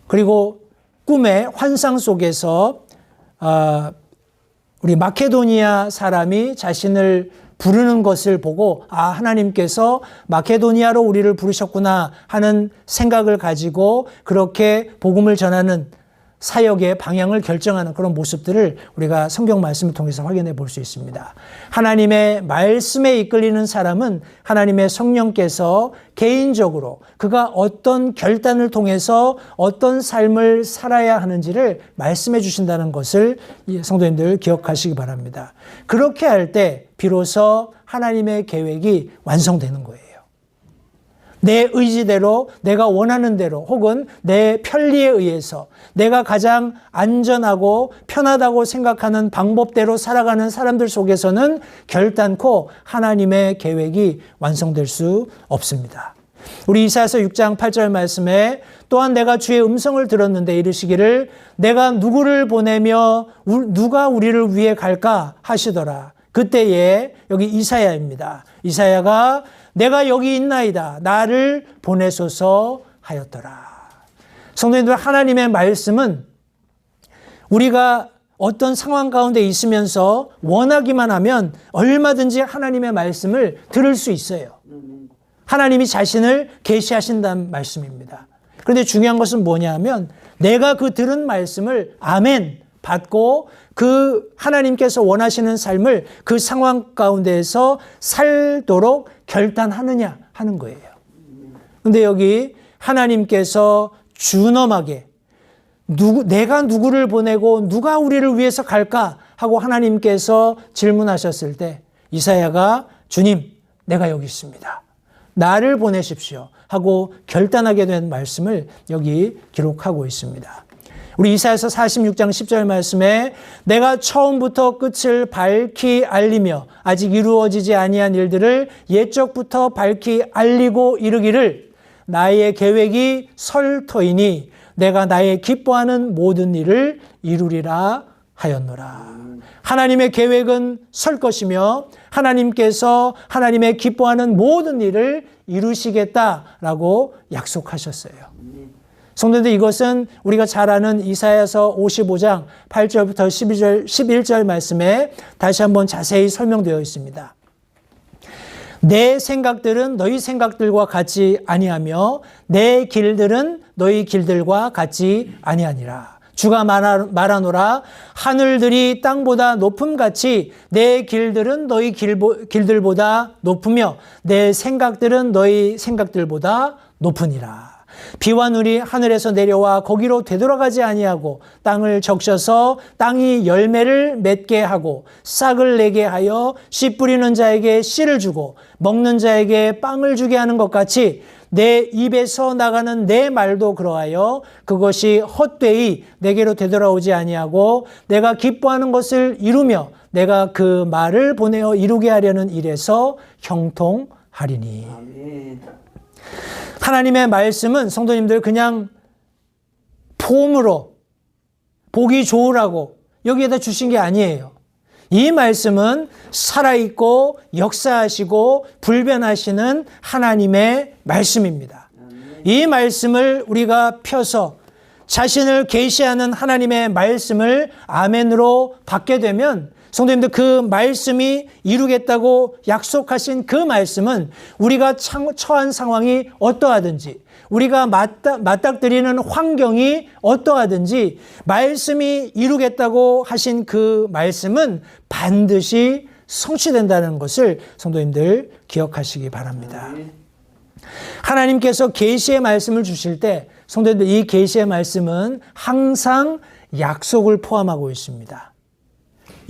그리고 꿈의 환상 속에서 우리 마케도니아 사람이 자신을 부르는 것을 보고 하나님께서 마케도니아로 우리를 부르셨구나 하는 생각을 가지고 그렇게 복음을 전하는 사역의 방향을 결정하는 그런 모습들을 우리가 성경 말씀을 통해서 확인해 볼 수 있습니다. 하나님의 말씀에 이끌리는 사람은 하나님의 성령께서 개인적으로 그가 어떤 결단을 통해서 어떤 삶을 살아야 하는지를 말씀해 주신다는 것을 성도님들 기억하시기 바랍니다. 그렇게 할 때 비로소 하나님의 계획이 완성되는 거예요. 내 의지대로, 내가 원하는 대로, 혹은 내 편리에 의해서 내가 가장 안전하고 편하다고 생각하는 방법대로 살아가는 사람들 속에서는 결단코 하나님의 계획이 완성될 수 없습니다. 우리 이사야서 6장 8절 말씀에 또한 내가 주의 음성을 들었는데 이르시기를 내가 누구를 보내며 누가 우리를 위해 갈까 하시더라. 그때에 여기 이사야입니다. 이사야가 내가 여기 있나이다. 나를 보내소서 하였더라. 성도님들, 하나님의 말씀은 우리가 어떤 상황 가운데 있으면서 원하기만 하면 얼마든지 하나님의 말씀을 들을 수 있어요. 하나님이 자신을 계시하신다는 말씀입니다. 그런데 중요한 것은 뭐냐 하면 내가 그 들은 말씀을 아멘 받고 그 하나님께서 원하시는 삶을 그 상황 가운데에서 살도록 결단하느냐 하는 거예요. 그런데 여기 하나님께서 준엄하게 내가 누구를 보내고 누가 우리를 위해서 갈까 하고 하나님께서 질문하셨을 때 이사야가 주님 내가 여기 있습니다. 나를 보내십시오 하고 결단하게 된 말씀을 여기 기록하고 있습니다. 우리 이사야서 46장 10절 말씀에 내가 처음부터 끝을 밝히 알리며 아직 이루어지지 아니한 일들을 옛적부터 밝히 알리고 이르기를 나의 계획이 설 터이니 내가 나의 기뻐하는 모든 일을 이루리라 하였노라. 하나님의 계획은 설 것이며 하나님께서 하나님의 기뻐하는 모든 일을 이루시겠다라고 약속하셨어요. 성도님들, 이것은 우리가 잘 아는 이사야서 55장 8절부터 11절 말씀에 다시 한번 자세히 설명되어 있습니다. 내 생각들은 너희 생각들과 같지 아니하며 내 길들은 너희 길들과 같지 아니하니라. 주가 말하노라. 하늘들이 땅보다 높음같이 내 길들은 너희 길들보다 높으며 내 생각들은 너희 생각들보다 높으니라. 비와 눈이 하늘에서 내려와 거기로 되돌아가지 아니하고 땅을 적셔서 땅이 열매를 맺게 하고 싹을 내게 하여 씨 뿌리는 자에게 씨를 주고 먹는 자에게 빵을 주게 하는 것 같이 내 입에서 나가는 내 말도 그러하여 그것이 헛되이 내게로 되돌아오지 아니하고 내가 기뻐하는 것을 이루며 내가 그 말을 보내어 이루게 하려는 일에서 형통하리니. 아멘. 하나님의 말씀은 성도님들 그냥 폼으로 보기 좋으라고 여기에다 주신 게 아니에요. 이 말씀은 살아있고 역사하시고 불변하시는 하나님의 말씀입니다. 이 말씀을 우리가 펴서 자신을 계시하는 하나님의 말씀을 아멘으로 받게 되면 성도님들, 그 말씀이 이루겠다고 약속하신 그 말씀은 우리가 처한 상황이 어떠하든지, 우리가 맞닥뜨리는 환경이 어떠하든지 말씀이 이루겠다고 하신 그 말씀은 반드시 성취된다는 것을 성도님들 기억하시기 바랍니다. 하나님께서 계시의 말씀을 주실 때 성도님들, 이 계시의 말씀은 항상 약속을 포함하고 있습니다.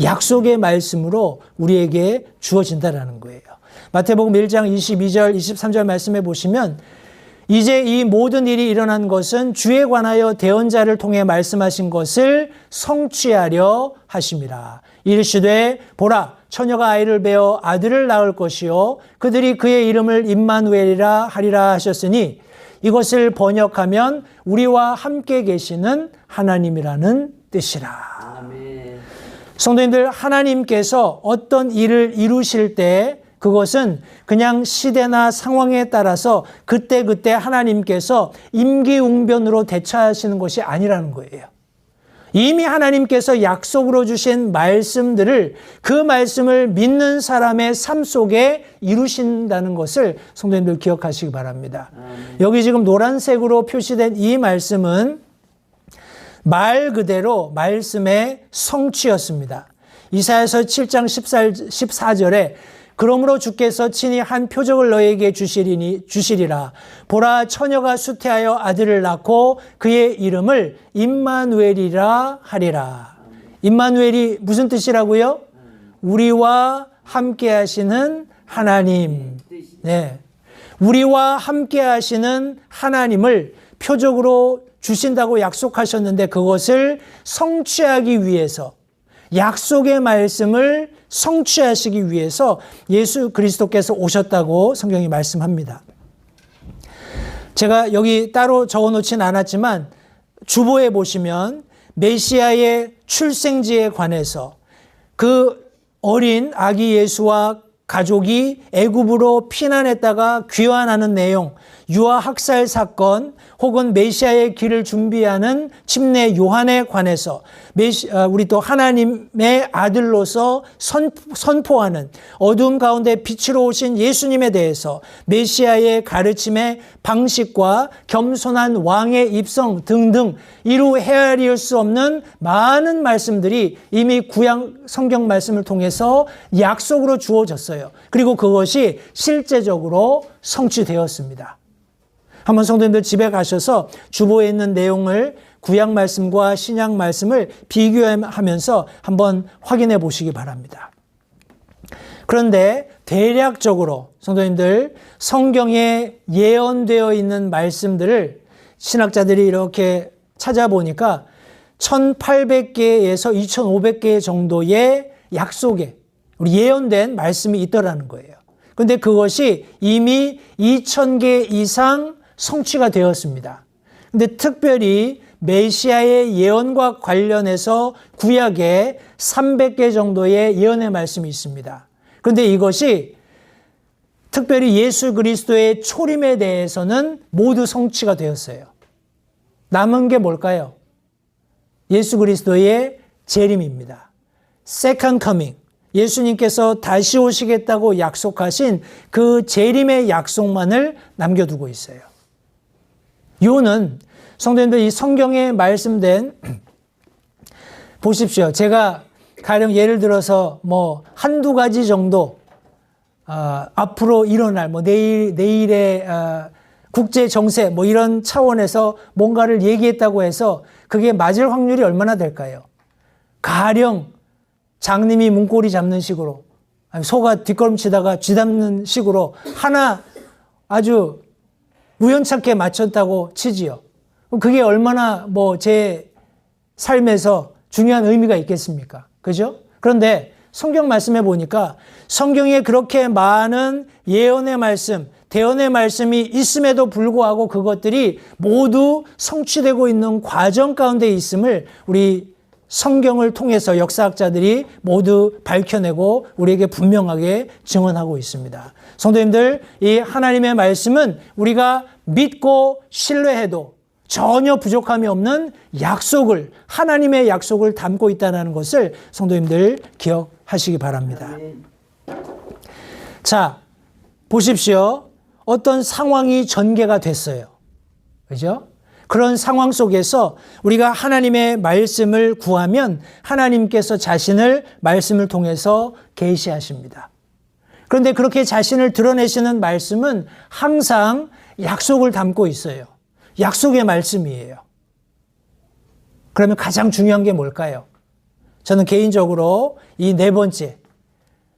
약속의 말씀으로 우리에게 주어진다는 거예요. 마태복음 1장 22절 23절 말씀해 보시면, 이제 이 모든 일이 일어난 것은 주에 관하여 대언자를 통해 말씀하신 것을 성취하려 하심이라. 이르시되 보라, 처녀가 아이를 베어 아들을 낳을 것이요 그들이 그의 이름을 임마누엘이라 하리라 하셨으니, 이것을 번역하면 우리와 함께 계시는 하나님이라는 뜻이라. 아멘. 성도님들, 하나님께서 어떤 일을 이루실 때 그것은 그냥 시대나 상황에 따라서 그때그때 하나님께서 임기응변으로 대처하시는 것이 아니라는 거예요. 이미 하나님께서 약속으로 주신 말씀들을, 그 말씀을 믿는 사람의 삶 속에 이루신다는 것을 성도님들 기억하시기 바랍니다. 여기 지금 노란색으로 표시된 이 말씀은 말 그대로 말씀의 성취였습니다. 이사야서 7장 14절에 그러므로 주께서 친히 한 표적을 너에게 주시리라. 보라, 처녀가 수태하여 아들을 낳고 그의 이름을 임마누엘이라 하리라. 임마누엘이 무슨 뜻이라고요? 우리와 함께 하시는 하나님. 네. 우리와 함께 하시는 하나님을 표적으로 주신다고 약속하셨는데, 그것을 성취하기 위해서, 약속의 말씀을 성취하시기 위해서 예수 그리스도께서 오셨다고 성경이 말씀합니다. 제가 여기 따로 적어놓지는 않았지만 주보에 보시면 메시아의 출생지에 관해서 그 어린 아기 예수와 가족이 애굽으로 피난했다가 귀환하는 내용, 유아 학살 사건, 혹은 메시아의 길을 준비하는 침례 요한에 관해서 우리 또 하나님의 아들로서 선포하는 어두움 가운데 빛으로 오신 예수님에 대해서 메시아의 가르침의 방식과 겸손한 왕의 입성 등등 이루 헤아릴 수 없는 많은 말씀들이 이미 구약 성경 말씀을 통해서 약속으로 주어졌어요. 그리고 그것이 실제적으로 성취되었습니다. 한번 성도님들 집에 가셔서 주보에 있는 내용을 구약 말씀과 신약 말씀을 비교하면서 한번 확인해 보시기 바랍니다. 그런데 대략적으로 성도님들, 성경에 예언되어 있는 말씀들을 신학자들이 이렇게 찾아보니까 1800개에서 2500개 정도의 약속에 우리 예언된 말씀이 있더라는 거예요. 그런데 그것이 이미 2000개 이상 성취가 되었습니다. 그런데 특별히 메시아의 예언과 관련해서 구약에 300개 정도의 예언의 말씀이 있습니다. 그런데 이것이 특별히 예수 그리스도의 초림에 대해서는 모두 성취가 되었어요. 남은 게 뭘까요? 예수 그리스도의 재림입니다. Second coming. 예수님께서 다시 오시겠다고 약속하신 그 재림의 약속만을 남겨두고 있어요. 요는 성도님들, 이 성경에 말씀된 보십시오. 제가 가령 예를 들어서 한두 가지 정도 앞으로 일어날 내일의 국제 정세 이런 차원에서 뭔가를 얘기했다고 해서 그게 맞을 확률이 얼마나 될까요? 가령 장님이 문고리 잡는 식으로, 소가 뒷걸음치다가 쥐잡는 식으로 하나 아주 우연찮게 맞췄다고 치지요. 그게 얼마나 제 삶에서 중요한 의미가 있겠습니까? 그죠? 그런데 성경 말씀해 보니까 성경에 그렇게 많은 예언의 말씀, 대언의 말씀이 있음에도 불구하고 그것들이 모두 성취되고 있는 과정 가운데 있음을 우리 성경을 통해서 역사학자들이 모두 밝혀내고 우리에게 분명하게 증언하고 있습니다. 성도님들, 이 하나님의 말씀은 우리가 믿고 신뢰해도 전혀 부족함이 없는 약속을, 하나님의 약속을 담고 있다는 것을 성도님들 기억하시기 바랍니다. 자, 보십시오. 어떤 상황이 전개가 됐어요. 그죠? 그런 상황 속에서 우리가 하나님의 말씀을 구하면 하나님께서 자신을 말씀을 통해서 계시하십니다. 그런데 그렇게 자신을 드러내시는 말씀은 항상 약속을 담고 있어요. 약속의 말씀이에요. 그러면 가장 중요한 게 뭘까요? 저는 개인적으로 이 네 번째,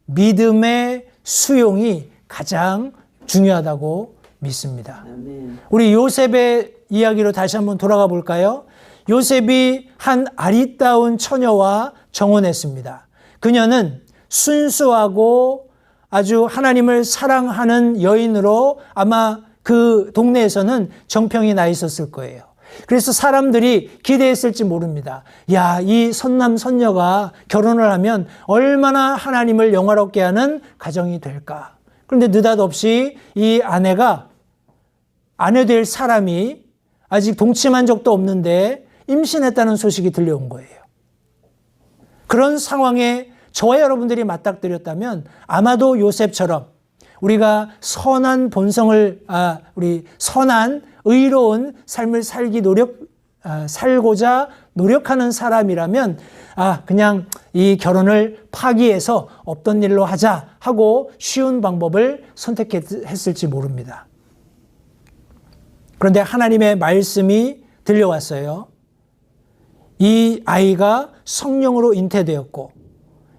믿음의 수용이 가장 중요하다고 믿습니다. 우리 요셉의 이야기로 다시 한번 돌아가 볼까요? 요셉이 한 아리따운 처녀와 정혼했습니다. 그녀는 순수하고 아주 하나님을 사랑하는 여인으로 아마 그 동네에서는 정평이 나 있었을 거예요. 그래서 사람들이 기대했을지 모릅니다. 야, 이 선남 선녀가 결혼을 하면 얼마나 하나님을 영화롭게 하는 가정이 될까. 그런데 느닷없이 이 아내가 아내 될 사람이 아직 동침한 적도 없는데 임신했다는 소식이 들려온 거예요. 그런 상황에 저와 여러분들이 맞닥뜨렸다면 아마도 요셉처럼 우리가 선한 본성을, 우리 선한 의로운 삶을 살고자 노력하는 사람이라면 그냥 이 결혼을 파기해서 없던 일로 하자 하고 쉬운 방법을 선택했을지 모릅니다. 그런데 하나님의 말씀이 들려왔어요. 이 아이가 성령으로 잉태되었고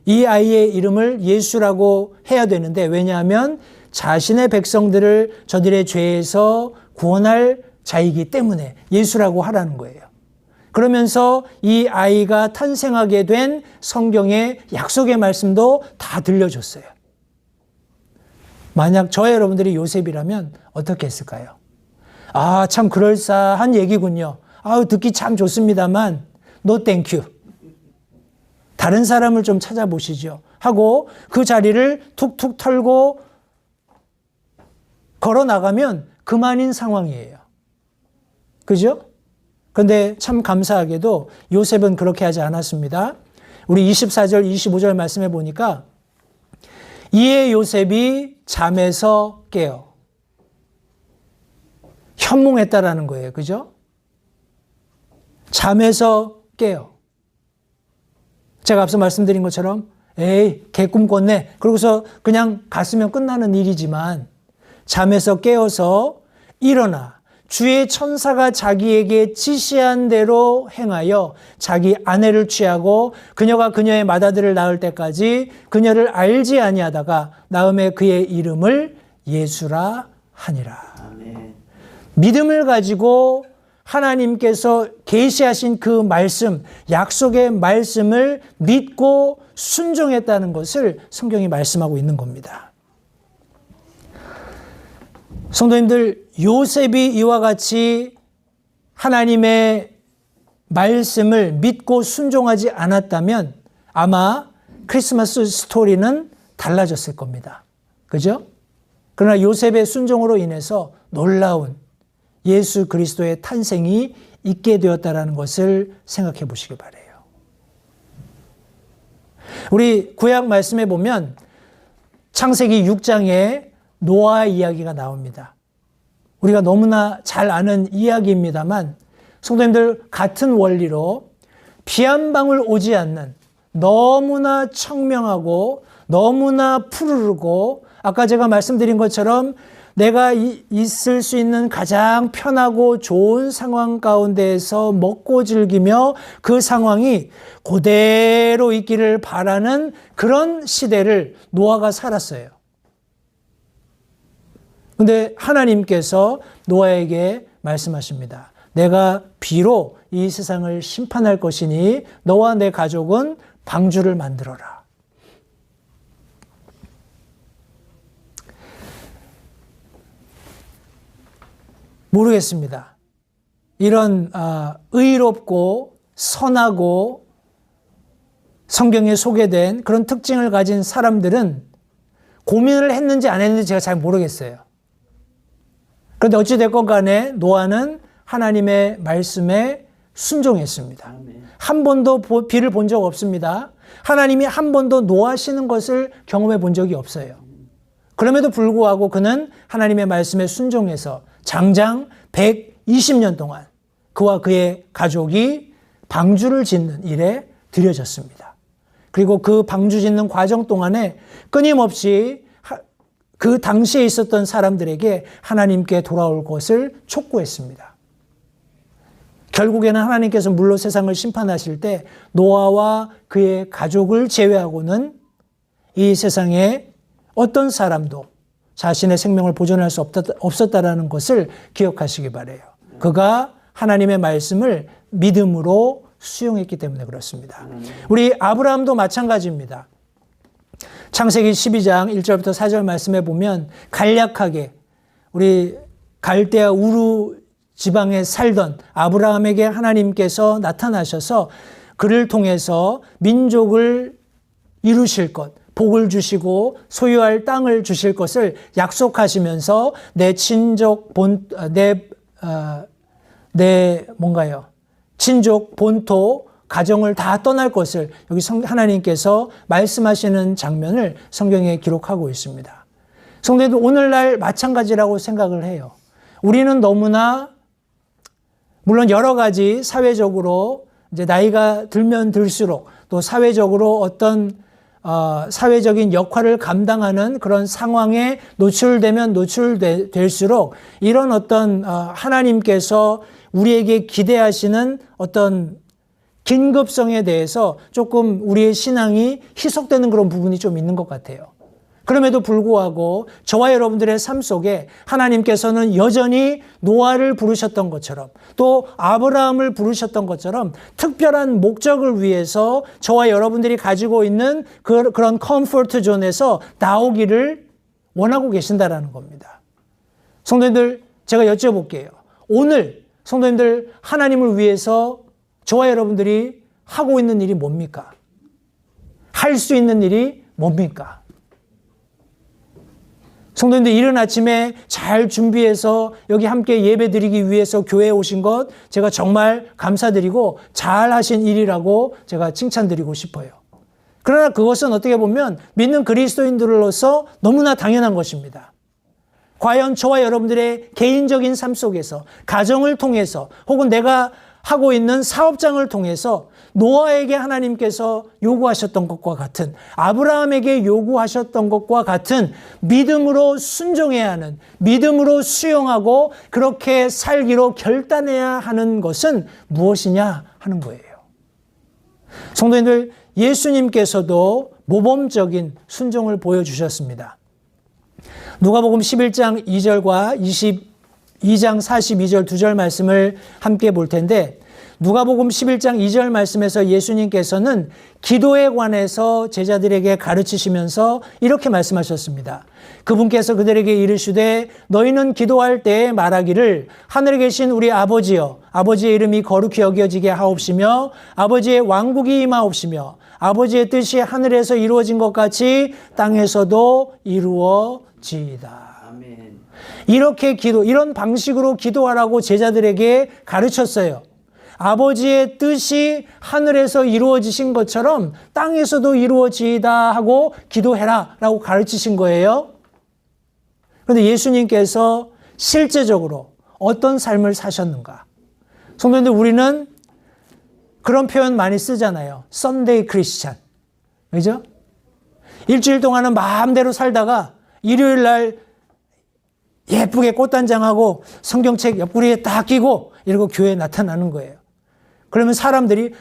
이 아이의 이름을 예수라고 해야 되는데, 왜냐하면 자신의 백성들을 저들의 죄에서 구원할 자이기 때문에 예수라고 하라는 거예요. 그러면서 이 아이가 탄생하게 된 성경의 약속의 말씀도 다 들려줬어요. 만약 저와 여러분들이 요셉이라면 어떻게 했을까요? 참 그럴싸한 얘기군요. 듣기 참 좋습니다만 no thank you. 다른 사람을 좀 찾아보시죠 하고 그 자리를 툭툭 털고 걸어 나가면 그만인 상황이에요. 그죠? 그런데 참 감사하게도 요셉은 그렇게 하지 않았습니다. 우리 24절, 25절 말씀해 보니까 이에 요셉이 잠에서 깨어 현몽했다라는 거예요. 그죠? 잠에서 깨어. 제가 앞서 말씀드린 것처럼 개꿈 꿨네. 그러고서 그냥 갔으면 끝나는 일이지만 잠에서 깨어서 일어나 주의 천사가 자기에게 지시한 대로 행하여 자기 아내를 취하고 그녀가 그녀의 맏아들을 낳을 때까지 그녀를 알지 아니하다가 낳음에 그의 이름을 예수라 하니라. 아멘. 믿음을 가지고 하나님께서 계시하신 그 말씀, 약속의 말씀을 믿고 순종했다는 것을 성경이 말씀하고 있는 겁니다. 성도님들, 요셉이 이와 같이 하나님의 말씀을 믿고 순종하지 않았다면 아마 크리스마스 스토리는 달라졌을 겁니다. 그죠? 그러나 요셉의 순종으로 인해서 놀라운 예수 그리스도의 탄생이 있게 되었다는 것을 생각해 보시기 바라요. 우리 구약 말씀에 보면 창세기 6장에 노아 이야기가 나옵니다. 우리가 너무나 잘 아는 이야기입니다만 성도님들, 같은 원리로 피 한 방울 오지 않는 너무나 청명하고 너무나 푸르르고 아까 제가 말씀드린 것처럼 내가 있을 수 있는 가장 편하고 좋은 상황 가운데에서 먹고 즐기며 그 상황이 그대로 있기를 바라는 그런 시대를 노아가 살았어요. 그런데 하나님께서 노아에게 말씀하십니다. 내가 비로 이 세상을 심판할 것이니 너와 내 가족은 방주를 만들어라. 모르겠습니다. 이런 의롭고 선하고 성경에 소개된 그런 특징을 가진 사람들은 고민을 했는지 안 했는지 제가 잘 모르겠어요. 그런데 어찌됐건 간에 노아는 하나님의 말씀에 순종했습니다. 한 번도 비를 본 적 없습니다. 하나님이 한 번도 노하시는 것을 경험해 본 적이 없어요. 그럼에도 불구하고 그는 하나님의 말씀에 순종해서 장장 120년 동안 그와 그의 가족이 방주를 짓는 일에 들여졌습니다. 그리고 그 방주 짓는 과정 동안에 끊임없이 그 당시에 있었던 사람들에게 하나님께 돌아올 것을 촉구했습니다. 결국에는 하나님께서 물로 세상을 심판하실 때 노아와 그의 가족을 제외하고는 이 세상에 어떤 사람도 자신의 생명을 보존할 수 없었다라는 것을 기억하시기 바라요. 그가 하나님의 말씀을 믿음으로 수용했기 때문에 그렇습니다. 우리 아브라함도 마찬가지입니다. 창세기 12장 1절부터 4절 말씀에 보면 간략하게 우리 갈대아 우루 지방에 살던 아브라함에게 하나님께서 나타나셔서 그를 통해서 민족을 이루실 것, 복을 주시고 소유할 땅을 주실 것을 약속하시면서 내 친족 친족 본토 가정을 다 떠날 것을 여기 하나님께서 말씀하시는 장면을 성경에 기록하고 있습니다. 성도님들 오늘날 마찬가지라고 생각을 해요. 우리는 너무나 물론 여러 가지 사회적으로 이제 나이가 들면 들수록 또 사회적으로 어떤 사회적인 역할을 감당하는 그런 상황에 노출되면 노출될수록 이런 어떤 하나님께서 우리에게 기대하시는 어떤 긴급성에 대해서 조금 우리의 신앙이 희석되는 그런 부분이 좀 있는 것 같아요. 그럼에도 불구하고 저와 여러분들의 삶 속에 하나님께서는 여전히 노아를 부르셨던 것처럼 또 아브라함을 부르셨던 것처럼 특별한 목적을 위해서 저와 여러분들이 가지고 있는 그런 컴포트 존에서 나오기를 원하고 계신다라는 겁니다. 성도님들 제가 여쭤볼게요. 오늘 성도님들 하나님을 위해서 저와 여러분들이 하고 있는 일이 뭡니까? 할 수 있는 일이 뭡니까? 성도님들 이른 아침에 잘 준비해서 여기 함께 예배 드리기 위해서 교회에 오신 것 제가 정말 감사드리고 잘 하신 일이라고 제가 칭찬드리고 싶어요. 그러나 그것은 어떻게 보면 믿는 그리스도인들로서 너무나 당연한 것입니다. 과연 저와 여러분들의 개인적인 삶 속에서 가정을 통해서 혹은 내가 하고 있는 사업장을 통해서 노아에게 하나님께서 요구하셨던 것과 같은 아브라함에게 요구하셨던 것과 같은 믿음으로 순종해야 하는 믿음으로 수용하고 그렇게 살기로 결단해야 하는 것은 무엇이냐 하는 거예요. 성도님들 예수님께서도 모범적인 순종을 보여주셨습니다. 누가복음 11장 2절과 22장 42절 2절 말씀을 함께 볼 텐데 누가복음 11장 2절 말씀에서 예수님께서는 기도에 관해서 제자들에게 가르치시면서 이렇게 말씀하셨습니다. 그분께서 그들에게 이르시되 너희는 기도할 때에 말하기를 하늘에 계신 우리 아버지여 아버지의 이름이 거룩히 여겨지게 하옵시며 아버지의 왕국이 임하옵시며 아버지의 뜻이 하늘에서 이루어진 것 같이 땅에서도 이루어지이다. 아멘. 이렇게 이런 방식으로 기도하라고 제자들에게 가르쳤어요. 아버지의 뜻이 하늘에서 이루어지신 것처럼 땅에서도 이루어지이다 하고 기도해라 라고 가르치신 거예요. 그런데 예수님께서 실제적으로 어떤 삶을 사셨는가? 성도님들 우리는 그런 표현 많이 쓰잖아요. 썬데이 크리스찬. 그죠? 일주일 동안은 마음대로 살다가 일요일 날 예쁘게 꽃단장하고 성경책 옆구리에 딱 끼고 이러고 교회에 나타나는 거예요. 그러면 사람들이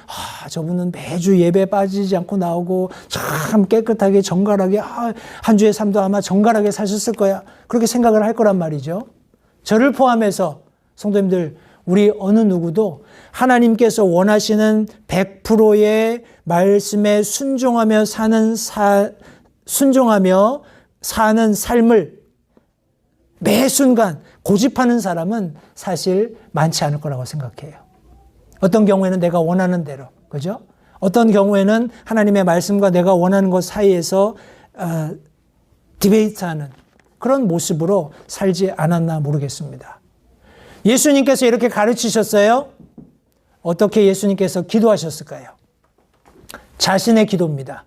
저분은 매주 예배 빠지지 않고 나오고 참 깨끗하게 정갈하게 한 주의 삶도 아마 정갈하게 사셨을 거야. 그렇게 생각을 할 거란 말이죠. 저를 포함해서 성도님들 우리 어느 누구도 하나님께서 원하시는 100%의 말씀에 순종하며 사는 삶을 매 순간 고집하는 사람은 사실 많지 않을 거라고 생각해요. 어떤 경우에는 내가 원하는 대로, 그죠? 어떤 경우에는 하나님의 말씀과 내가 원하는 것 사이에서 디베이트하는 그런 모습으로 살지 않았나 모르겠습니다. 예수님께서 이렇게 가르치셨어요. 어떻게 예수님께서 기도하셨을까요? 자신의 기도입니다.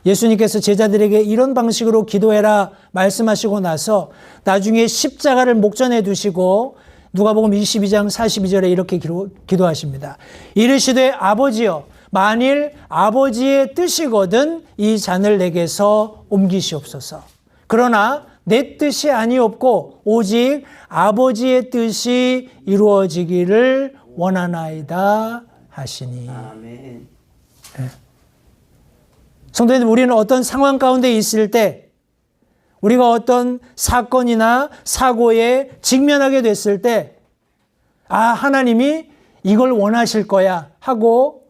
예수님께서 제자들에게 이런 방식으로 기도해라 말씀하시고 나서 나중에 십자가를 목전에 두시고 누가복음 22장 42절에 이렇게 기도하십니다. 이르시되 아버지여 만일 아버지의 뜻이거든 이 잔을 내게서 옮기시옵소서. 그러나 내 뜻이 아니옵고 오직 아버지의 뜻이 이루어지기를 원하나이다 하시니. 아멘. 네. 성도님들, 우리는 어떤 상황 가운데 있을 때, 우리가 어떤 사건이나 사고에 직면하게 됐을 때, 하나님이 이걸 원하실 거야 하고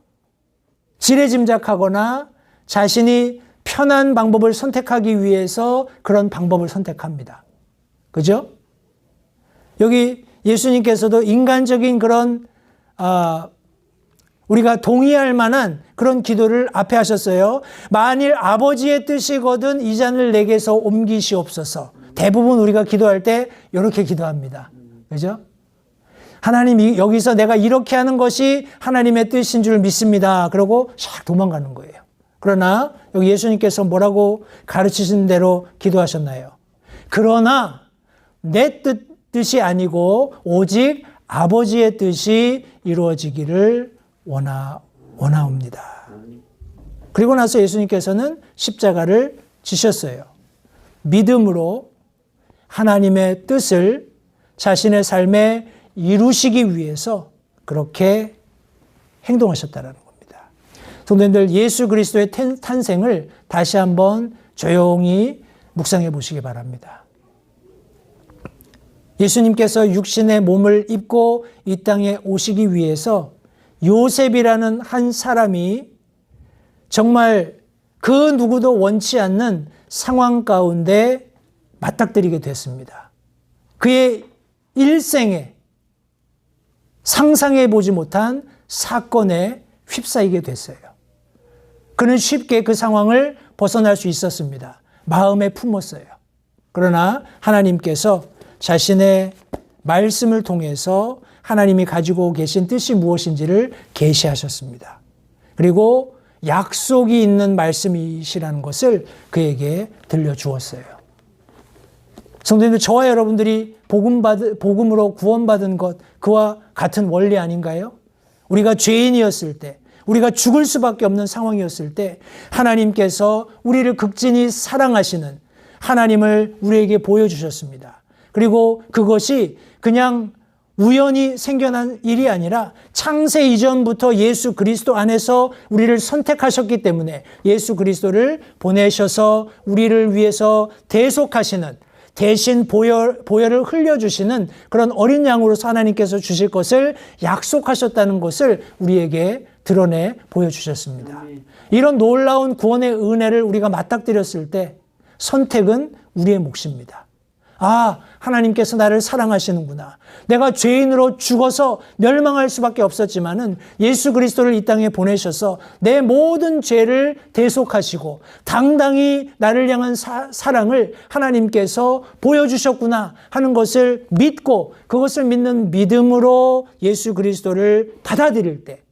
지레짐작하거나 자신이 편한 방법을 선택하기 위해서 그런 방법을 선택합니다. 그죠? 여기 예수님께서도 인간적인 그런 우리가 동의할 만한 그런 기도를 앞에 하셨어요. 만일 아버지의 뜻이거든 이 잔을 내게서 옮기시옵소서. 대부분 우리가 기도할 때 이렇게 기도합니다. 그죠? 하나님, 여기서 내가 이렇게 하는 것이 하나님의 뜻인 줄 믿습니다. 그러고 샥 도망가는 거예요. 그러나 여기 예수님께서 뭐라고 가르치신 대로 기도하셨나요? 그러나 내 뜻이 아니고 오직 아버지의 뜻이 이루어지기를 원하옵니다. 그리고 나서 예수님께서는 십자가를 지셨어요. 믿음으로 하나님의 뜻을 자신의 삶에 이루시기 위해서 그렇게 행동하셨다는 겁니다. 성도님들, 예수 그리스도의 탄생을 다시 한번 조용히 묵상해 보시기 바랍니다. 예수님께서 육신의 몸을 입고 이 땅에 오시기 위해서 요셉이라는 한 사람이 정말 그 누구도 원치 않는 상황 가운데 맞닥뜨리게 됐습니다. 그의 일생에 상상해 보지 못한 사건에 휩싸이게 됐어요. 그는 쉽게 그 상황을 벗어날 수 있었습니다. 마음에 품었어요. 그러나 하나님께서 자신의 말씀을 통해서 하나님이 가지고 계신 뜻이 무엇인지를 계시하셨습니다. 그리고 약속이 있는 말씀이시라는 것을 그에게 들려주었어요. 성도님들, 저와 여러분들이 복음으로 구원받은 것, 그와 같은 원리 아닌가요? 우리가 죄인이었을 때, 우리가 죽을 수밖에 없는 상황이었을 때 하나님께서 우리를 극진히 사랑하시는 하나님을 우리에게 보여주셨습니다. 그리고 그것이 그냥 우연히 생겨난 일이 아니라 창세 이전부터 예수 그리스도 안에서 우리를 선택하셨기 때문에 예수 그리스도를 보내셔서 우리를 위해서 대속하시는, 대신 보혈을 흘려주시는 그런 어린 양으로서 하나님께서 주실 것을 약속하셨다는 것을 우리에게 드러내 보여주셨습니다. 이런 놀라운 구원의 은혜를 우리가 맞닥뜨렸을 때 선택은 우리의 몫입니다. 하나님께서 나를 사랑하시는구나. 내가 죄인으로 죽어서 멸망할 수밖에 없었지만은 예수 그리스도를 이 땅에 보내셔서 내 모든 죄를 대속하시고 당당히 나를 향한 사랑을 하나님께서 보여주셨구나 하는 것을 믿고 그것을 믿는 믿음으로 예수 그리스도를 받아들일 때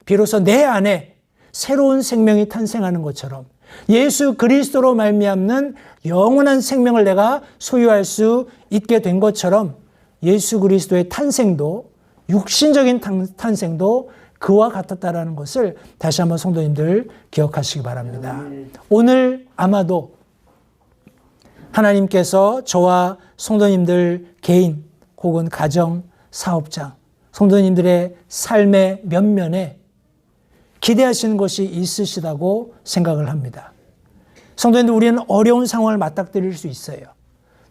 비로소 내 안에 새로운 생명이 탄생하는 것처럼 예수 그리스도로 말미암는 영원한 생명을 내가 소유할 수 있게 된 것처럼 예수 그리스도의 탄생도, 육신적인 탄생도 그와 같았다라는 것을 다시 한번 성도님들 기억하시기 바랍니다. 오늘 아마도 하나님께서 저와 성도님들 개인 혹은 가정, 사업장, 성도님들의 삶의 면면에 기대하시는 것이 있으시다고 생각을 합니다. 성도님들, 우리는 어려운 상황을 맞닥뜨릴 수 있어요.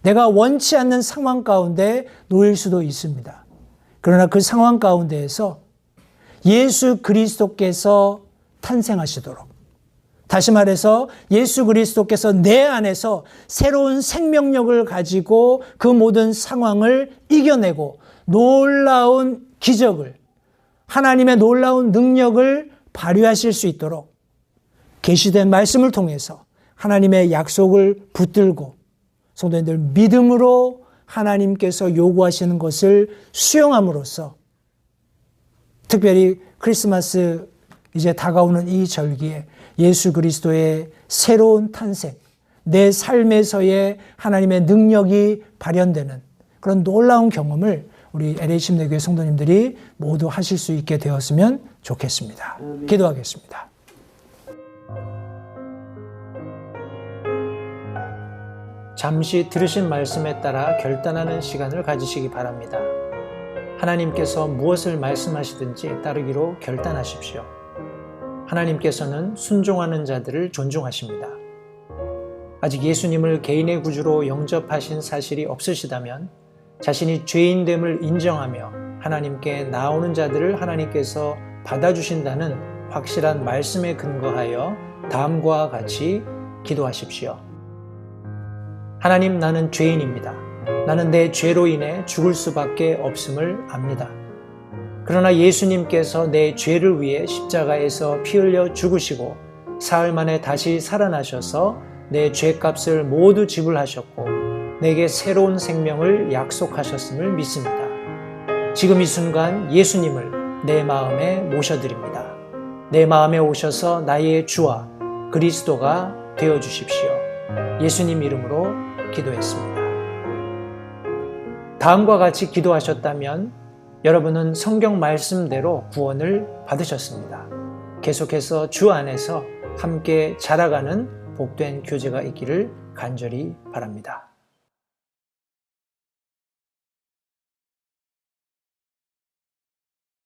내가 원치 않는 상황 가운데 놓일 수도 있습니다. 그러나 그 상황 가운데에서 예수 그리스도께서 탄생하시도록, 다시 말해서 예수 그리스도께서 내 안에서 새로운 생명력을 가지고 그 모든 상황을 이겨내고 놀라운 기적을, 하나님의 놀라운 능력을 발휘하실 수 있도록 계시된 말씀을 통해서 하나님의 약속을 붙들고 성도님들 믿음으로 하나님께서 요구하시는 것을 수용함으로써 특별히 크리스마스 이제 다가오는 이 절기에 예수 그리스도의 새로운 탄생, 내 삶에서의 하나님의 능력이 발현되는 그런 놀라운 경험을 우리 LH 내교회 성도님들이 모두 하실 수 있게 되었으면 좋겠습니다. 기도하겠습니다. 잠시 들으신 말씀에 따라 결단하는 시간을 가지시기 바랍니다. 하나님께서 무엇을 말씀하시든지 따르기로 결단하십시오. 하나님께서는 순종하는 자들을 존중하십니다. 아직 예수님을 개인의 구주로 영접하신 사실이 없으시다면 자신이 죄인됨을 인정하며 하나님께 나오는 자들을 하나님께서 받아주신다는 확실한 말씀에 근거하여 다음과 같이 기도하십시오. 하나님, 나는 죄인입니다. 나는 내 죄로 인해 죽을 수밖에 없음을 압니다. 그러나 예수님께서 내 죄를 위해 십자가에서 피 흘려 죽으시고 사흘 만에 다시 살아나셔서 내 죄값을 모두 지불하셨고 내게 새로운 생명을 약속하셨음을 믿습니다. 지금 이 순간 예수님을 내 마음에 모셔드립니다. 내 마음에 오셔서 나의 주와 그리스도가 되어주십시오. 예수님 이름으로 기도했습니다. 다음과 같이 기도하셨다면 여러분은 성경 말씀대로 구원을 받으셨습니다. 계속해서 주 안에서 함께 자라가는 복된 교제가 있기를 간절히 바랍니다.